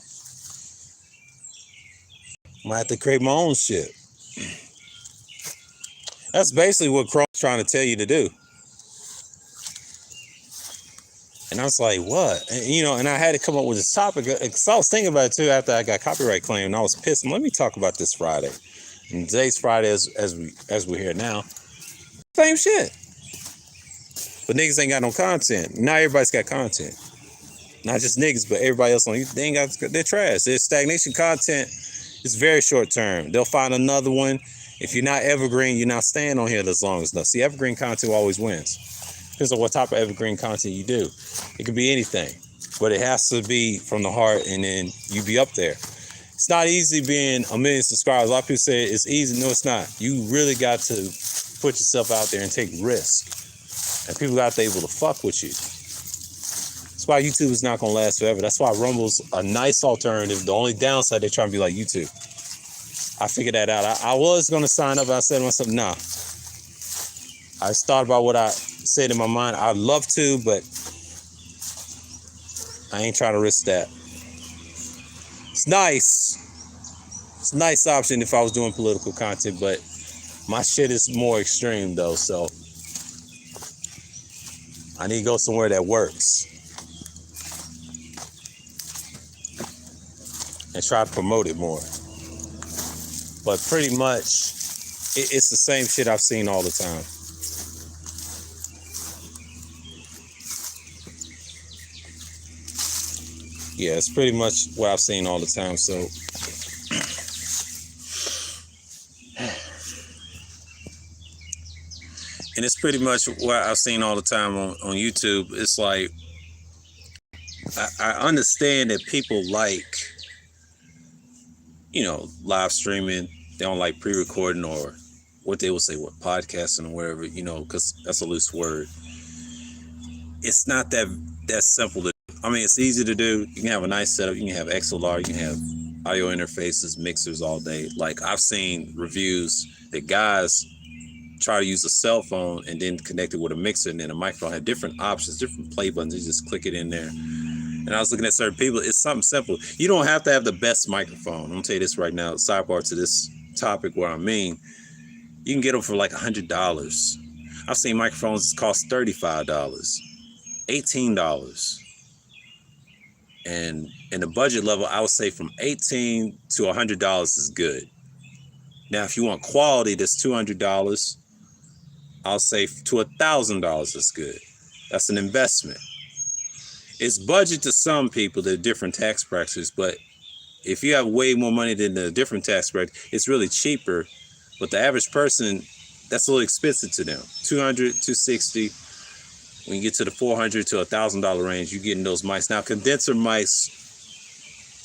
I'm going to have to create my own shit. That's basically what Chrome's trying to tell you to do. And I was like, what? And, you know, and I had to come up with this topic. Because I was thinking about it too after I got copyright claim. And I was pissed. Let me talk about this Friday. And today's Friday as we're here now. Same shit. But niggas ain't got no content. Now everybody's got content. Not just niggas, but everybody else on YouTube. They ain't got, they're trash. Their stagnation content is very short term. They'll find another one. If you're not evergreen, you're not staying on here as long as enough. See, evergreen content always wins. Depends on what type of evergreen content you do. It could be anything, but it has to be from the heart, and then you be up there. It's not easy being 1 million subscribers. A lot of people say it's easy. No, it's not. You really got to put yourself out there and take risk, and people got to be able to fuck with you. That's why YouTube is not going to last forever. That's why Rumble's a nice alternative. The only downside, they're trying to be like YouTube. I figured that out. I was going to sign up. I said to myself, nah. I just thought about what I said in my mind. I'd love to, but I ain't trying to risk that. It's nice. It's a nice option if I was doing political content, but my shit is more extreme though, so I need to go somewhere that works and try to promote it more. But pretty much, it's the same shit I've seen all the time. Yeah, it's pretty much what I've seen all the time. So, and it's pretty much what I've seen all the time on YouTube. It's like, I understand that people like, live streaming. They don't like pre-recording or what they would say, podcasting or whatever, because that's a loose word. It's not that simple to do. I mean, it's easy to do. You can have a nice setup. You can have XLR. You can have audio interfaces, mixers all day. Like, I've seen reviews that guys try to use a cell phone and then connect it with a mixer and then a microphone. Have different options, different play buttons. You just click it in there. And I was looking at certain people. It's something simple. You don't have to have the best microphone. I'm going to tell you this right now. Sidebar to this topic where I mean, you can get them for like $100. I've seen microphones cost $35, $18. And in the budget level, I would say from $18 to $100 is good. Now, if you want quality that's $200, I'll say to $1,000 is good. That's an investment. It's budget to some people, they're different tax brackets, but if you have way more money than the different tax bracket, it's really cheaper. But the average person, that's a little expensive to them. $200, $260. When you get to the $400 to $1,000 range, you're getting those mics. Now, condenser mics,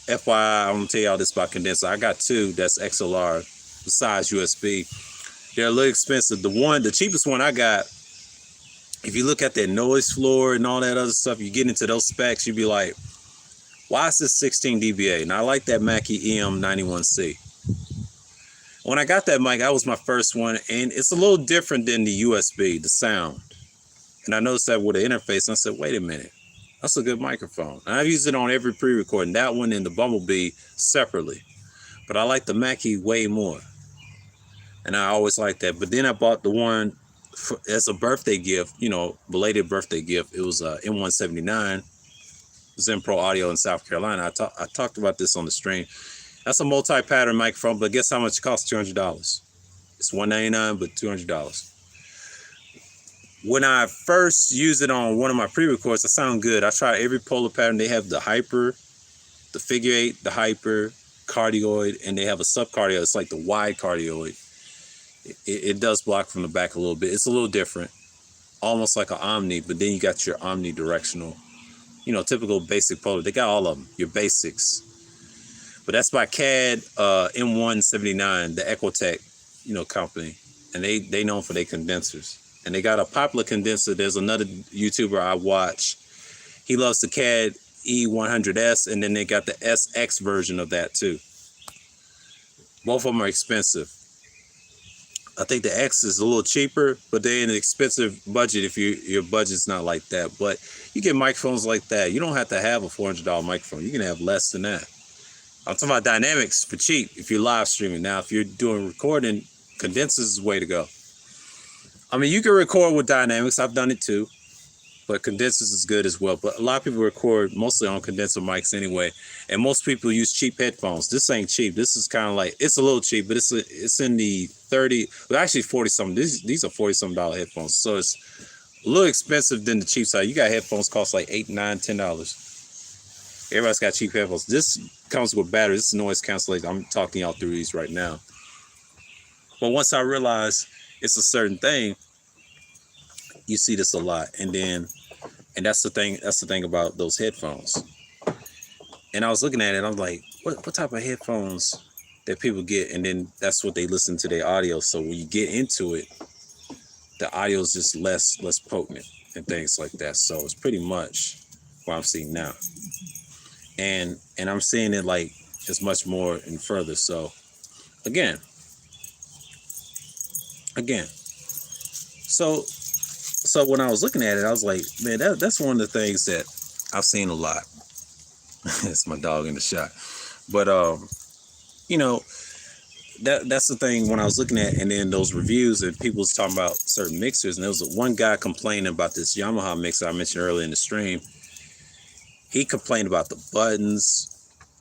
FYI, I'm gonna tell y'all this about condenser. I got two that's XLR, besides USB. They're a little expensive. The cheapest one I got, if you look at that noise floor and all that other stuff, you get into those specs, you'd be like, why is this 16 dBA? And I like that Mackie EM91C. When I got that mic, that was my first one, and it's a little different than the USB, the sound. And I noticed that with the interface, and I said, wait a minute, that's a good microphone. And I've used it on every pre-recording, that one and the Bumblebee separately. But I like the Mackie way more. And I always liked that. But then I bought the one as a birthday gift, belated birthday gift. It was M179, Zen Pro Audio in South Carolina. I talked about this on the stream. That's a multi-pattern microphone, but guess how much it costs? $200. It's $199, but $200. When I first used it on one of my pre-records, it sounded good. I tried every polar pattern. They have the hyper, the figure 8, the hyper, cardioid, and they have a subcardioid. It's like the wide cardioid. It does block from the back a little bit. It's a little different, almost like an Omni, but then you got your omnidirectional, typical basic polar. They got all of them, your basics. But that's by CAD M179, the Equotech, company. And they known for their condensers. And they got a popular condenser. There's another YouTuber I watch. He loves the CAD E100S, and then they got the SX version of that too. Both of them are expensive. I think the X is a little cheaper, but they're in an expensive budget if your budget's not like that. But you get microphones like that. You don't have to have a $400 microphone. You can have less than that. I'm talking about dynamics for cheap if you're live streaming. Now, if you're doing recording, condensers is the way to go. I mean, you can record with dynamics. I've done it too. But condensers is good as well. But a lot of people record mostly on condenser mics anyway. And most people use cheap headphones. This ain't cheap. This is kind of like, it's a little cheap, but it's in the 30, well, actually 40-something. These are $40-something headphones. So it's a little expensive than the cheap side. You got headphones cost like $8, $9, $10. Everybody's got cheap headphones. This comes with batteries. This is noise cancellation. I'm talking y'all through these right now. But once I realized it's a certain thing, you see this a lot. And that's the thing about those headphones. And I was looking at it, I'm like, what type of headphones that people get? And then that's what they listen to their audio. So when you get into it, the audio is just less potent and things like that. So it's pretty much what I'm seeing now. And I'm seeing it like as much more and further. So again. So when I was looking at it, I was like, man, that's one of the things that I've seen a lot. It's my dog in the shot. But, that's the thing when I was looking at, and then those reviews and people was talking about certain mixers, and there was one guy complaining about this Yamaha mixer I mentioned earlier in the stream. He complained about the buttons.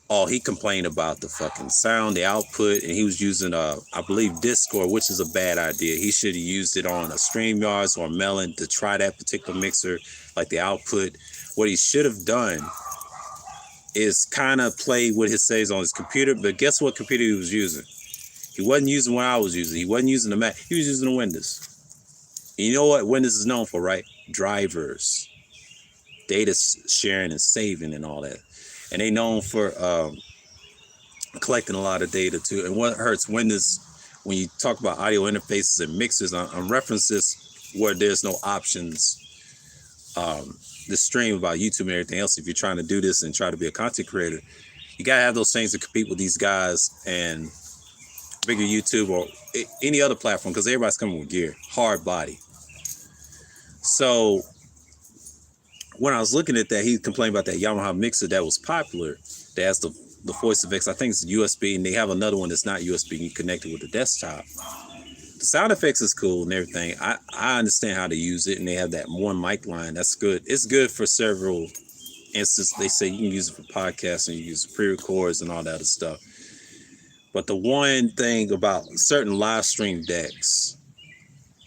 Oh, he complained about the fucking sound, the output, and he was using I believe Discord, which is a bad idea. He should have used it on a StreamYards or Melon to try that particular mixer, like the output. What he should have done is kind of play what it says on his computer, but guess what computer he was using? He wasn't using what I was using. He wasn't using the Mac. He was using the Windows. And you know what Windows is known for, right? Drivers, data sharing and saving and all that. And they known for collecting a lot of data too. And what hurts Windows when you talk about audio interfaces and mixers, on references where there's no options. The stream about YouTube and everything else, if you're trying to do this and try to be a content creator, you gotta have those things to compete with these guys and bigger YouTube or any other platform, because everybody's coming with gear, hard body. So when I was looking at that, he complained about that Yamaha mixer that was popular, that has the voice effects. I think it's USB, and they have another one that's not USB. You connect it with the desktop. The sound effects is cool and everything. I understand how to use it, and they have that one mic line. That's good. It's good for several instances. They say you can use it for podcasts and you use pre-records and all that other stuff. But the one thing about certain live stream decks,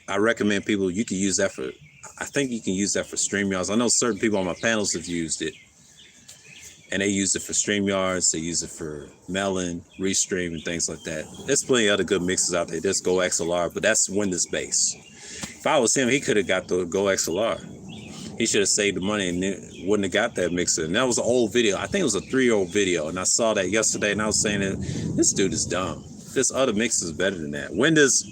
I recommend people, you can use that for, I think you can use that for StreamYards. I know certain people on my panels have used it, and they use it for StreamYards. They use it for Melon, Restream, and things like that. There's plenty of other good mixes out there. There's Go XLR, but that's Windows based. If I was him, he could have got the Go XLR. He should have saved the money and wouldn't have got that mixer. And that was an old video. I think it was a 3-year-old video, and I saw that yesterday, and I was saying that this dude is dumb. This other mixer is better than that. Windows,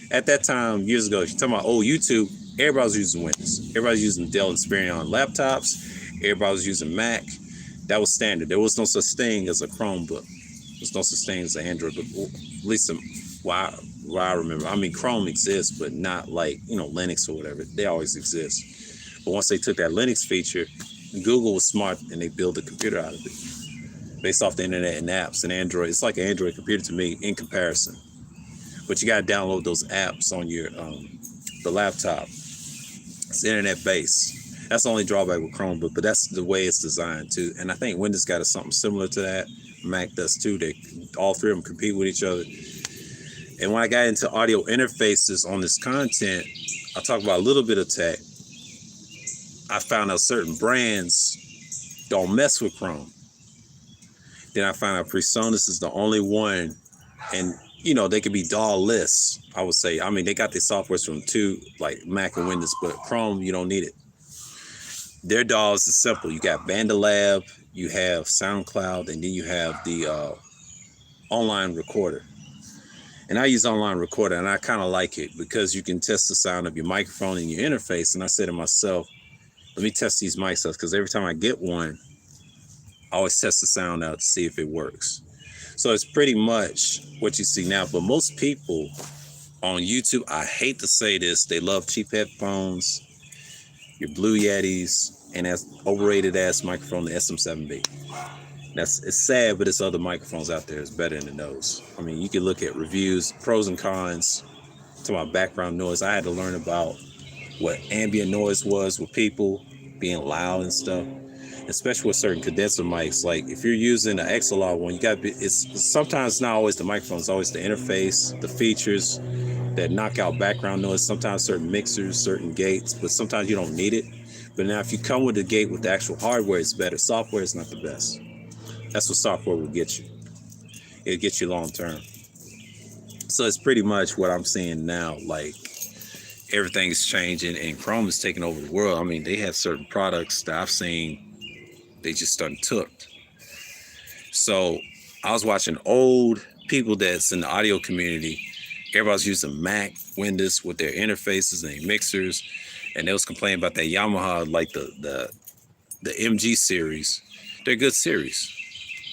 at that time, years ago, if you're talking about old YouTube, everybody was using Windows. Everybody was using Dell Inspiron laptops. Everybody was using Mac. That was standard. There was no such thing as a Chromebook. There's no such thing as an Android book. At least why I remember. I mean, Chrome exists, but not like, Linux or whatever. They always exist. But once they took that Linux feature, Google was smart and they built a computer out of it based off the internet and apps. And Android, it's like an Android computer to me in comparison. But you got to download those apps on your the laptop. It's internet based. That's the only drawback with Chromebook, but that's the way it's designed too. And I think Windows got something similar to that. Mac does too. All three of them compete with each other. And when I got into audio interfaces on this content, I talk about a little bit of tech. I found out certain brands don't mess with Chrome. Then I found out PreSonus is the only one, and they could be DAW-less, I would say. I mean, they got their softwares from like Mac and Windows, but Chrome, you don't need it. Their DAWs is simple. You got BandLab, you have SoundCloud, and then you have the online recorder. And I use online recorder, and I kind of like it because you can test the sound of your microphone and your interface. And I said to myself, let me test these mics out, because every time I get one, I always test the sound out to see if it works. So it's pretty much what you see now. But most people on YouTube, I hate to say this, they love cheap headphones, your Blue Yetis, and that overrated ass microphone, the SM7B. It's sad, but there's other microphones out there that's better than those. I mean, you can look at reviews, pros and cons to my background noise. I had to learn about what ambient noise was with people being loud and stuff, especially with certain condenser mics. Like if you're using an XLR one, it's sometimes not always the microphone, it's always the interface, the features that knock out background noise. Sometimes certain mixers, certain gates, but sometimes you don't need it. But now if you come with a gate with the actual hardware, it's better. Software is not the best. That's what software will get you. It'll get you long term. So it's pretty much what I'm seeing now. Like everything is changing, and Chrome is taking over the world. I mean, they have certain products that I've seen they just done took. So I was watching old people that's in the audio community. Everybody's using Mac, Windows with their interfaces and their mixers, and they was complaining about that Yamaha, like the MG series. They're good series.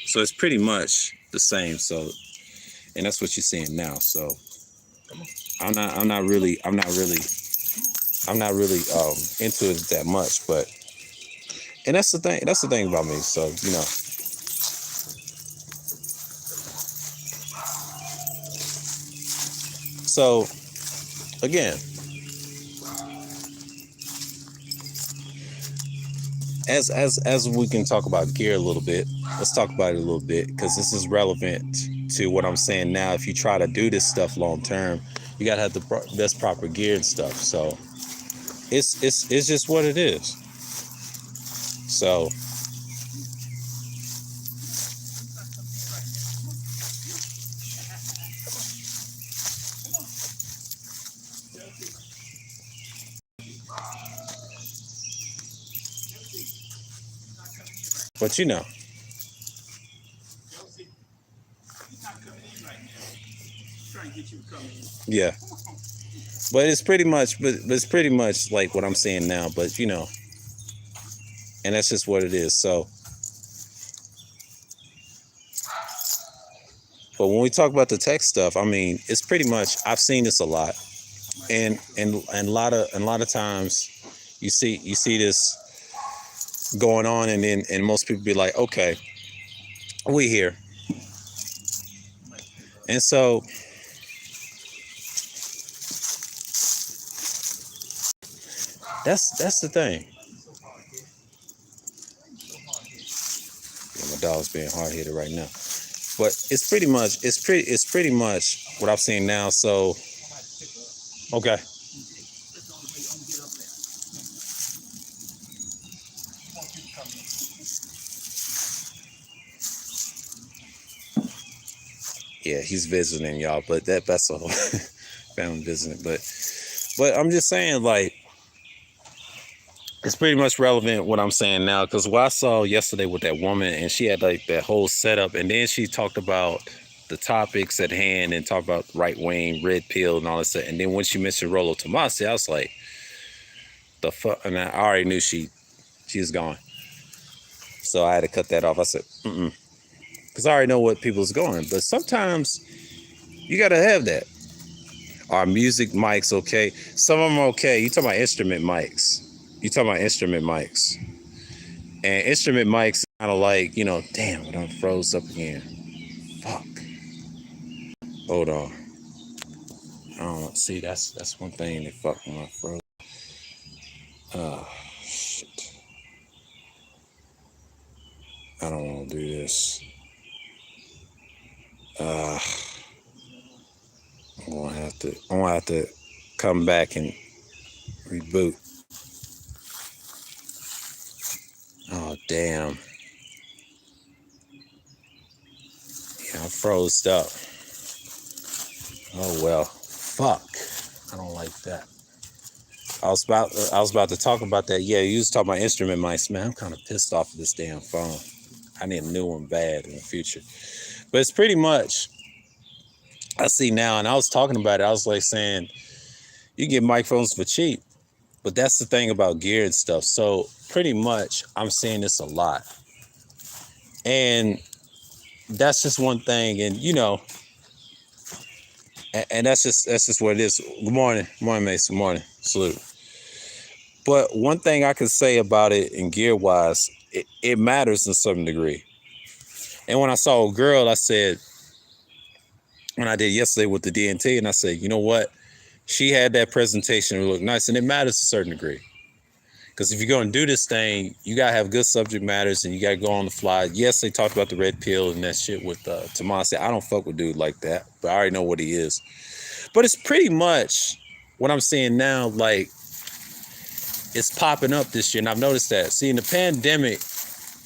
So it's pretty much the same. So, and that's what you're seeing now. So I'm not really into it that much, but, and that's the thing about me. So, So again, as we can talk about gear a little bit, let's talk about it a little bit, because this is relevant to what I'm saying now. If you try to do this stuff long term, you gotta have the best proper gear and stuff. So it's just what it is. So but yeah, but it's pretty much like what I'm saying now, but and that's just what it is. So but when we talk about the tech stuff, I mean, it's pretty much, I've seen this a lot, and a lot of times you see this going on, and then most people be like, okay, we here. And so that's the thing. Yeah, my dog's being hard-headed right now, but it's pretty much what I've seen now. So okay. Yeah, he's visiting, y'all, but that's a whole family visiting. But I'm just saying, like, it's pretty much relevant what I'm saying now, because what I saw yesterday with that woman, and she had like that whole setup, and then she talked about the topics at hand and talked about right wing, red pill, and all that stuff. And then when she mentioned Rollo Tomasi, I was like, the fuck, and I already knew she was gone. So I had to cut that off. I said, because I already know what people's going. But sometimes you gotta have that. Our music mics, okay. Some of them are okay. You talking about instrument mics. And instrument mics kind of like, damn, it done froze up again. Fuck. Hold on. I don't know. See, that's one thing that fucked my froze. Oh, shit. I don't want to do this. I'm gonna have to come back and reboot. Oh, damn. Yeah, I froze up. Oh well. Fuck. I don't like that. I was about to talk about that. Yeah, you was talking about instrument mics, man. I'm kind of pissed off of this damn phone. I need a new one bad in the future. But it's pretty much, I see now, and I was talking about it. I was like saying, you get microphones for cheap, but that's the thing about gear and stuff. So pretty much, I'm seeing this a lot, and that's just one thing. And and that's just what it is. Good morning, Mason. Good morning, salute. But one thing I can say about it in gear wise, it matters in some degree. And when I saw a girl, I said, when I did yesterday with the DNT, and I said, you know what? She had that presentation, it looked nice, and it matters to a certain degree. Because if you're going to do this thing, you got to have good subject matters, and you got to go on the fly. Yes, they talked about the red pill and that shit with Tomasi. I don't fuck with dude like that, but I already know what he is. But it's pretty much what I'm seeing now, like, it's popping up this year, and I've noticed that. See, in the pandemic,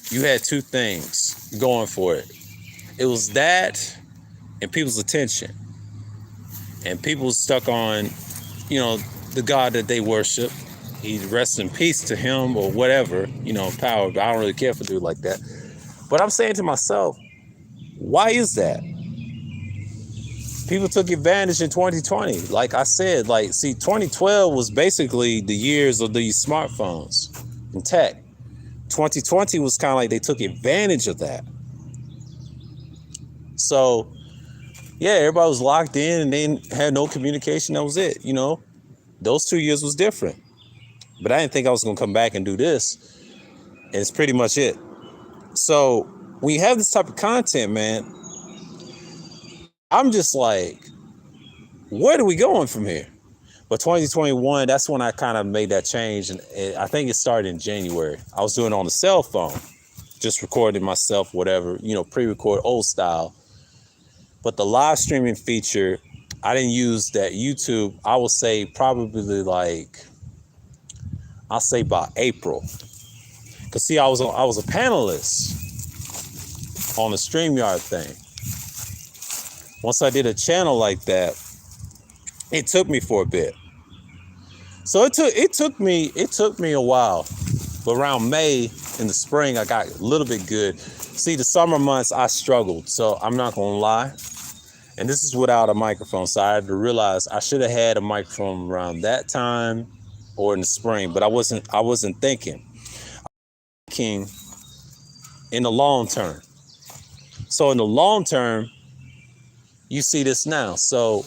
you had two things going for it. It was that and people's attention. And people stuck on, the God that they worship. He rests in peace to him or whatever, power. But I don't really care for dude like that. But I'm saying to myself, why is that? People took advantage in 2020. Like I said, 2012 was basically the years of these smartphones and tech. 2020 was kind of like they took advantage of that. So, yeah, everybody was locked in and they had no communication. That was it. Those 2 years was different. But I didn't think I was going to come back and do this. And it's pretty much it. So when you have this type of content, man, I'm just like, where are we going from here? But 2021, that's when I kind of made that change. And I think it started in January. I was doing it on the cell phone, just recording myself, whatever, pre-record old style. But the live streaming feature, I didn't use that YouTube. I would say probably I'll say by April. Cause see, I was a panelist on the StreamYard thing. Once I did a channel like that, it took me for a bit. So it took me a while. But around May in the spring, I got a little bit good. See, the summer months I struggled, so I'm not gonna lie. And this is without a microphone, so I had to realize I should have had a microphone around that time or in the spring, but I wasn't thinking in the long term. So in the long term, you see this now. So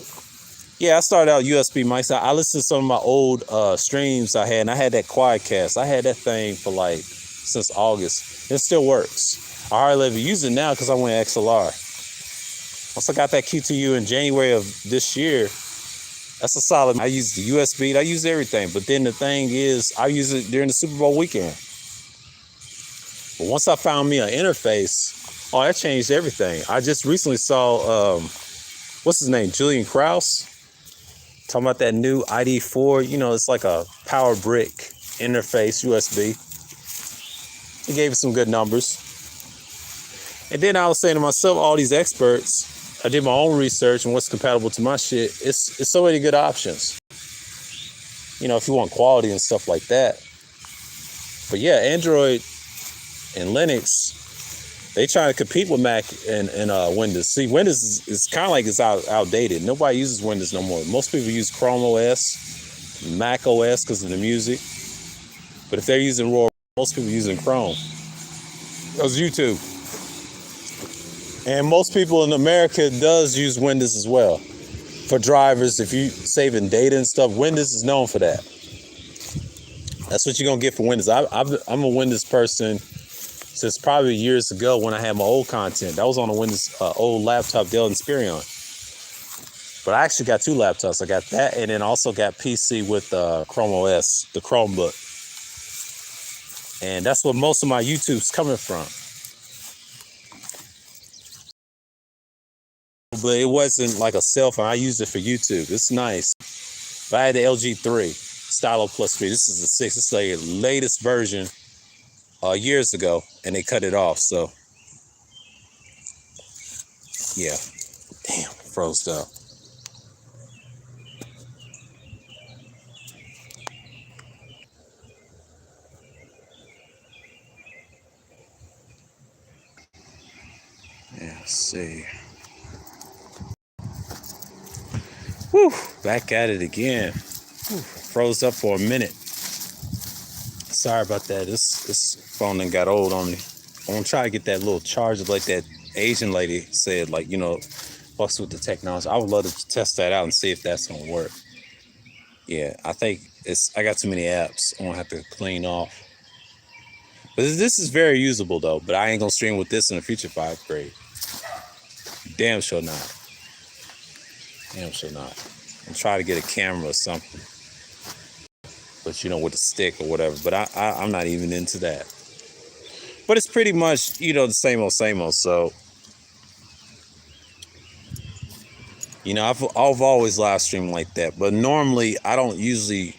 yeah, I started out USB mics. I listened to some of my old streams I had, and I had that Quietcast. I had that thing for since August. It still works. I hardly ever use it now because I went XLR. Once I got that QTU in January of this year, that's a solid. I use the USB. I use everything. But then the thing is, I use it during the Super Bowl weekend. But once I found me an interface, that changed everything. I just recently saw, what's his name? Julian Krause. Talking about that new ID4, it's like a power brick interface USB. He gave us some good numbers. And then I was saying to myself, all these experts, I did my own research and what's compatible to my shit. It's so many good options. If you want quality and stuff like that. But yeah, Android and Linux, they trying to compete with Mac and Windows. See, Windows is kind of like it's outdated. Nobody uses Windows no more. Most people use Chrome OS, Mac OS because of the music. But if they're using Roar, most people using Chrome. That was YouTube. And most people in America does use Windows as well. For drivers, if you saving data and stuff, Windows is known for that. That's what you're going to get for Windows. I'm a Windows person since probably years ago when I had my old content. That was on a Windows old laptop, Dell Inspiron. But I actually got two laptops. I got that and then also got PC with Chrome OS, the Chromebook. And that's where most of my YouTube's coming from. But it wasn't like a cell phone. I used it for YouTube. It's nice. But I had the LG3, Stylo Plus 3. This is the 6. It's the latest version years ago, and they cut it off. So, yeah. Damn, froze up. Yeah, let's see. Whew, back at it again. Whew, froze up for a minute. Sorry about that. This phone done got old on me. I'm gonna try to get that little charger like that Asian lady said, fucks with the technology. I would love to test that out and see if that's gonna work. Yeah, I think I got too many apps. I'm gonna have to clean off. But this is very usable though, but I ain't gonna stream with this in the future if I upgrade. Damn sure not. Damn sure not. I'm trying to get a camera or something. But with a stick or whatever. But I'm not even into that. But it's pretty much, the same old. So, I've always live streamed like that. But normally, I don't usually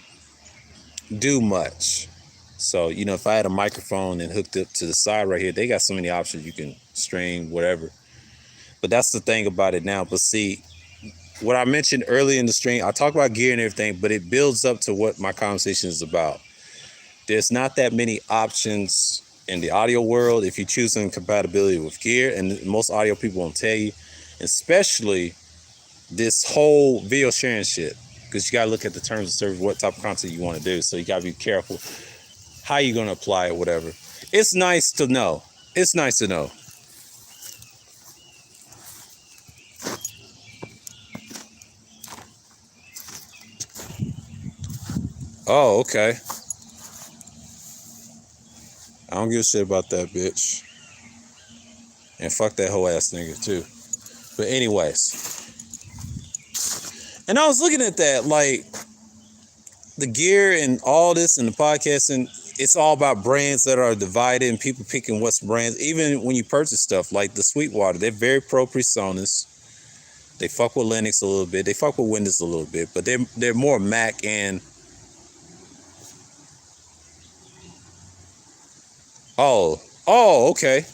do much. So, if I had a microphone and hooked up to the side right here, they got so many options. You can stream, whatever. But that's the thing about it now. But see, what I mentioned earlier in the stream, I talk about gear and everything, but it builds up to what my conversation is about. There's not that many options in the audio world if you're choosing compatibility with gear, and most audio people won't tell you, especially this whole video sharing shit, because you got to look at the terms of service, what type of content you want to do. So you got to be careful how you're going to apply it, whatever. It's nice to know. It's nice to know. Oh, okay. I don't give a shit about that bitch. And fuck that whole ass nigga too. But anyways, And I was looking at that, like the gear and all this and the podcasting, it's all about brands that are divided and people picking what's brands. Even when you purchase stuff like the Sweetwater, they're very pro PreSonus. They fuck with Linux a little bit. They fuck with Windows a little bit, but they're more Mac and okay.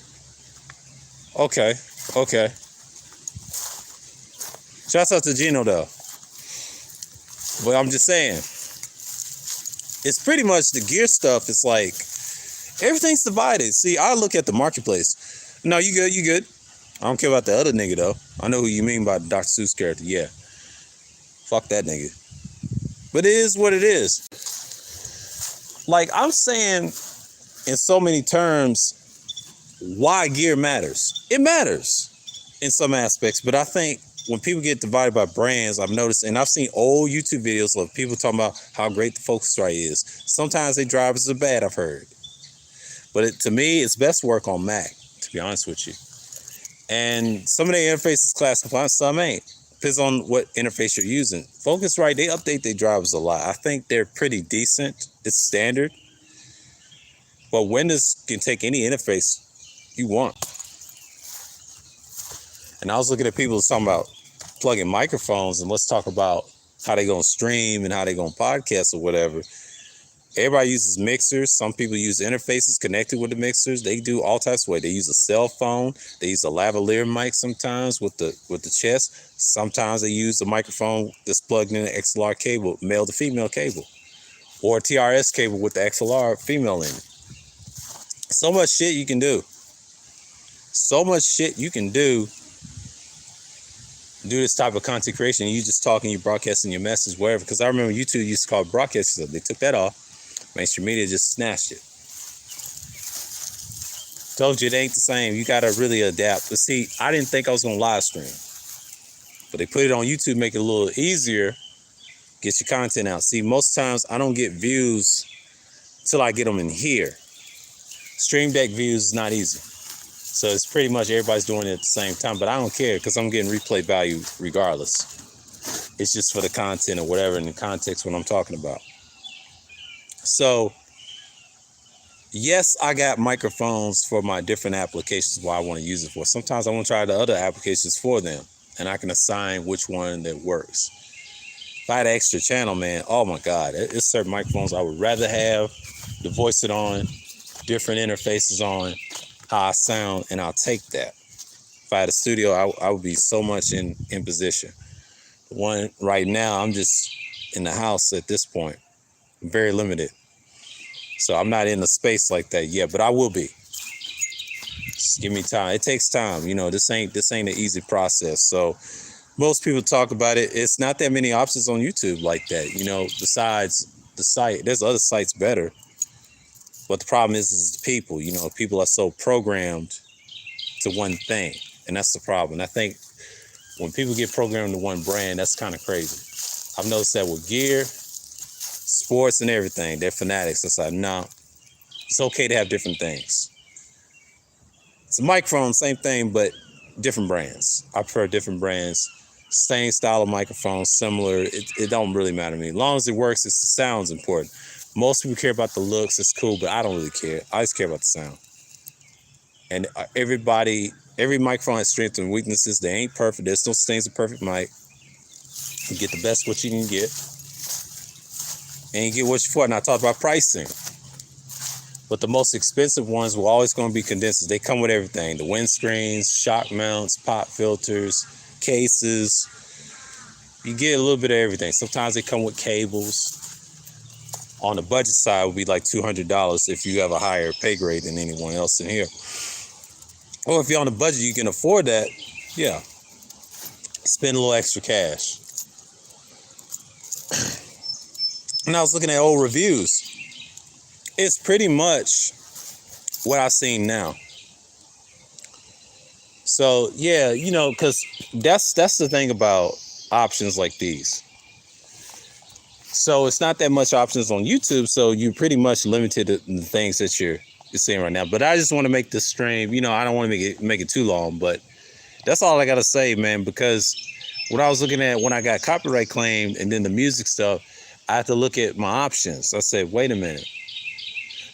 Shouts out to Gino though. But I'm just saying, it's pretty much the gear stuff. It's like everything's divided. See, I look at the marketplace. No, you good. I don't care about the other nigga though. I know who you mean by the Dr. Seuss character. Yeah. Fuck that nigga. But it is what it is. Like I'm saying in so many terms, why gear matters. It matters in some aspects, but I think when people get divided by brands, I've noticed, and I've seen old YouTube videos of people talking about how great the Focusrite is. Sometimes they drivers are bad, I've heard. But to me, it's best work on Mac, to be honest with you. And some of their interfaces classified, some ain't. Depends on what interface you're using. Focusrite, they update their drivers a lot. I think they're pretty decent. It's standard. But Windows can take any interface you want. And I was looking at people talking about plugging microphones, and let's talk about how they gonna stream and how they gonna podcast or whatever. Everybody uses mixers. Some people use interfaces connected with the mixers. They do all types of ways. They use a cell phone. They use a lavalier mic sometimes with the chest. Sometimes they use a microphone that's plugged in an XLR cable, male to female cable, or a TRS cable with the XLR female in it. So much shit you can do. So much shit you can do this type of content creation. You just talking, you broadcasting your message, wherever. Because I remember YouTube used to call it broadcasting. They took that off. Mainstream media just snatched it. Told you it ain't the same. You got to really adapt. But see, I didn't think I was going to live stream. But they put it on YouTube, make it a little easier. Get your content out. See, most times I don't get views till I get them in here. Stream Deck views is not easy. So it's pretty much everybody's doing it at the same time, but I don't care because I'm getting replay value regardless. It's just for the content or whatever in the context what I'm talking about. So, yes, I got microphones for my different applications what I want to use it for. Sometimes I want to try the other applications for them, and I can assign which one that works. If I had an extra channel, man, oh my God, it's certain microphones I would rather have to voice it on, different interfaces on, how I sound, and I'll take that. If I had a studio, I would be so much in position. The one right now, I'm just in the house at this point, very limited. So I'm not in the space like that yet, but I will be. Just give me time. It takes time. You know, this ain't an easy process. So most people talk about it. It's not that many options on YouTube like that. You know, besides the site, there's other sites better. But the problem is the people, you know, people are so programmed to one thing. And that's the problem. I think when people get programmed to one brand, that's kind of crazy. I've noticed that with gear, sports and everything, they're fanatics. It's like, no, it's okay to have different things. It's a microphone, same thing, but different brands. I prefer different brands. Same style of microphone, similar. It don't really matter to me. As long as it works, it's the sound's important. Most people care about the looks, it's cool, but I don't really care. I just care about the sound. And every microphone has strengths and weaknesses. They ain't perfect. There's no things a perfect mic. You get the best what you can get. And you get what you for. And I talked about pricing. But the most expensive ones were always going to be condensers. They come with everything. The windscreens, shock mounts, pop filters, cases. You get a little bit of everything. Sometimes they come with cables. On the budget side would be like $200 if you have a higher pay grade than anyone else in here. Or if you're on the budget, you can afford that. Yeah. Spend a little extra cash. And I was looking at old reviews. It's pretty much what I've seen now. So, yeah, you know, because that's the thing about options like these. So it's not that much options on YouTube, so you're pretty much limited to the things that you're seeing right now. But I just want to make this stream, you know, I don't want to make it too long, but that's all I got to say, man, because what I was looking at when I got copyright claimed and then the music stuff, I had to look at my options. I said, wait a minute.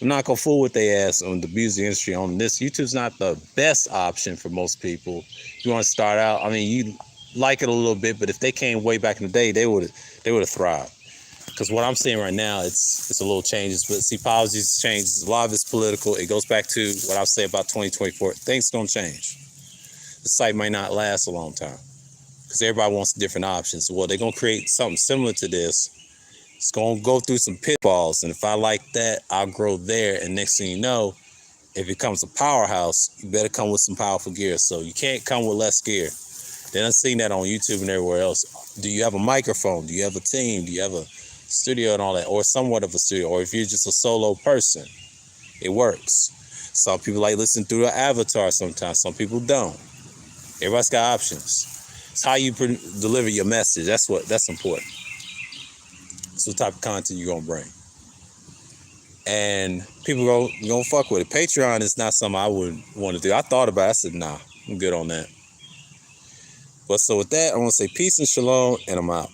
I'm not gonna fool with their ass on the music industry on this. YouTube's not the best option for most people. You want to start out, I mean, you like it a little bit, but if they came way back in the day, they would have thrived. Because what I'm seeing right now, it's a little changes. But see, policies change. A lot of it's political. It goes back to what I say about 2024. Things gonna change. The site might not last a long time because everybody wants different options. Well, they're gonna create something similar to this. It's gonna go through some pitfalls, and if I like that, I'll grow there. And next thing you know, if it becomes a powerhouse, you better come with some powerful gear. So you can't come with less gear. Then I've seen that on YouTube and everywhere else. Do you have a microphone? Do you have a team? Do you have a studio and all that, or somewhat of a studio? Or if you're just a solo person, it works. Some people like listen through an avatar sometimes. Some people don't. Everybody's got options. It's how you deliver your message. That's important. It's what type of content you're gonna bring. And people gonna fuck with it. Patreon is not something I would want to do. I thought about it. I said, nah, I'm good on that. But so with that, I want to say peace and shalom, and I'm out.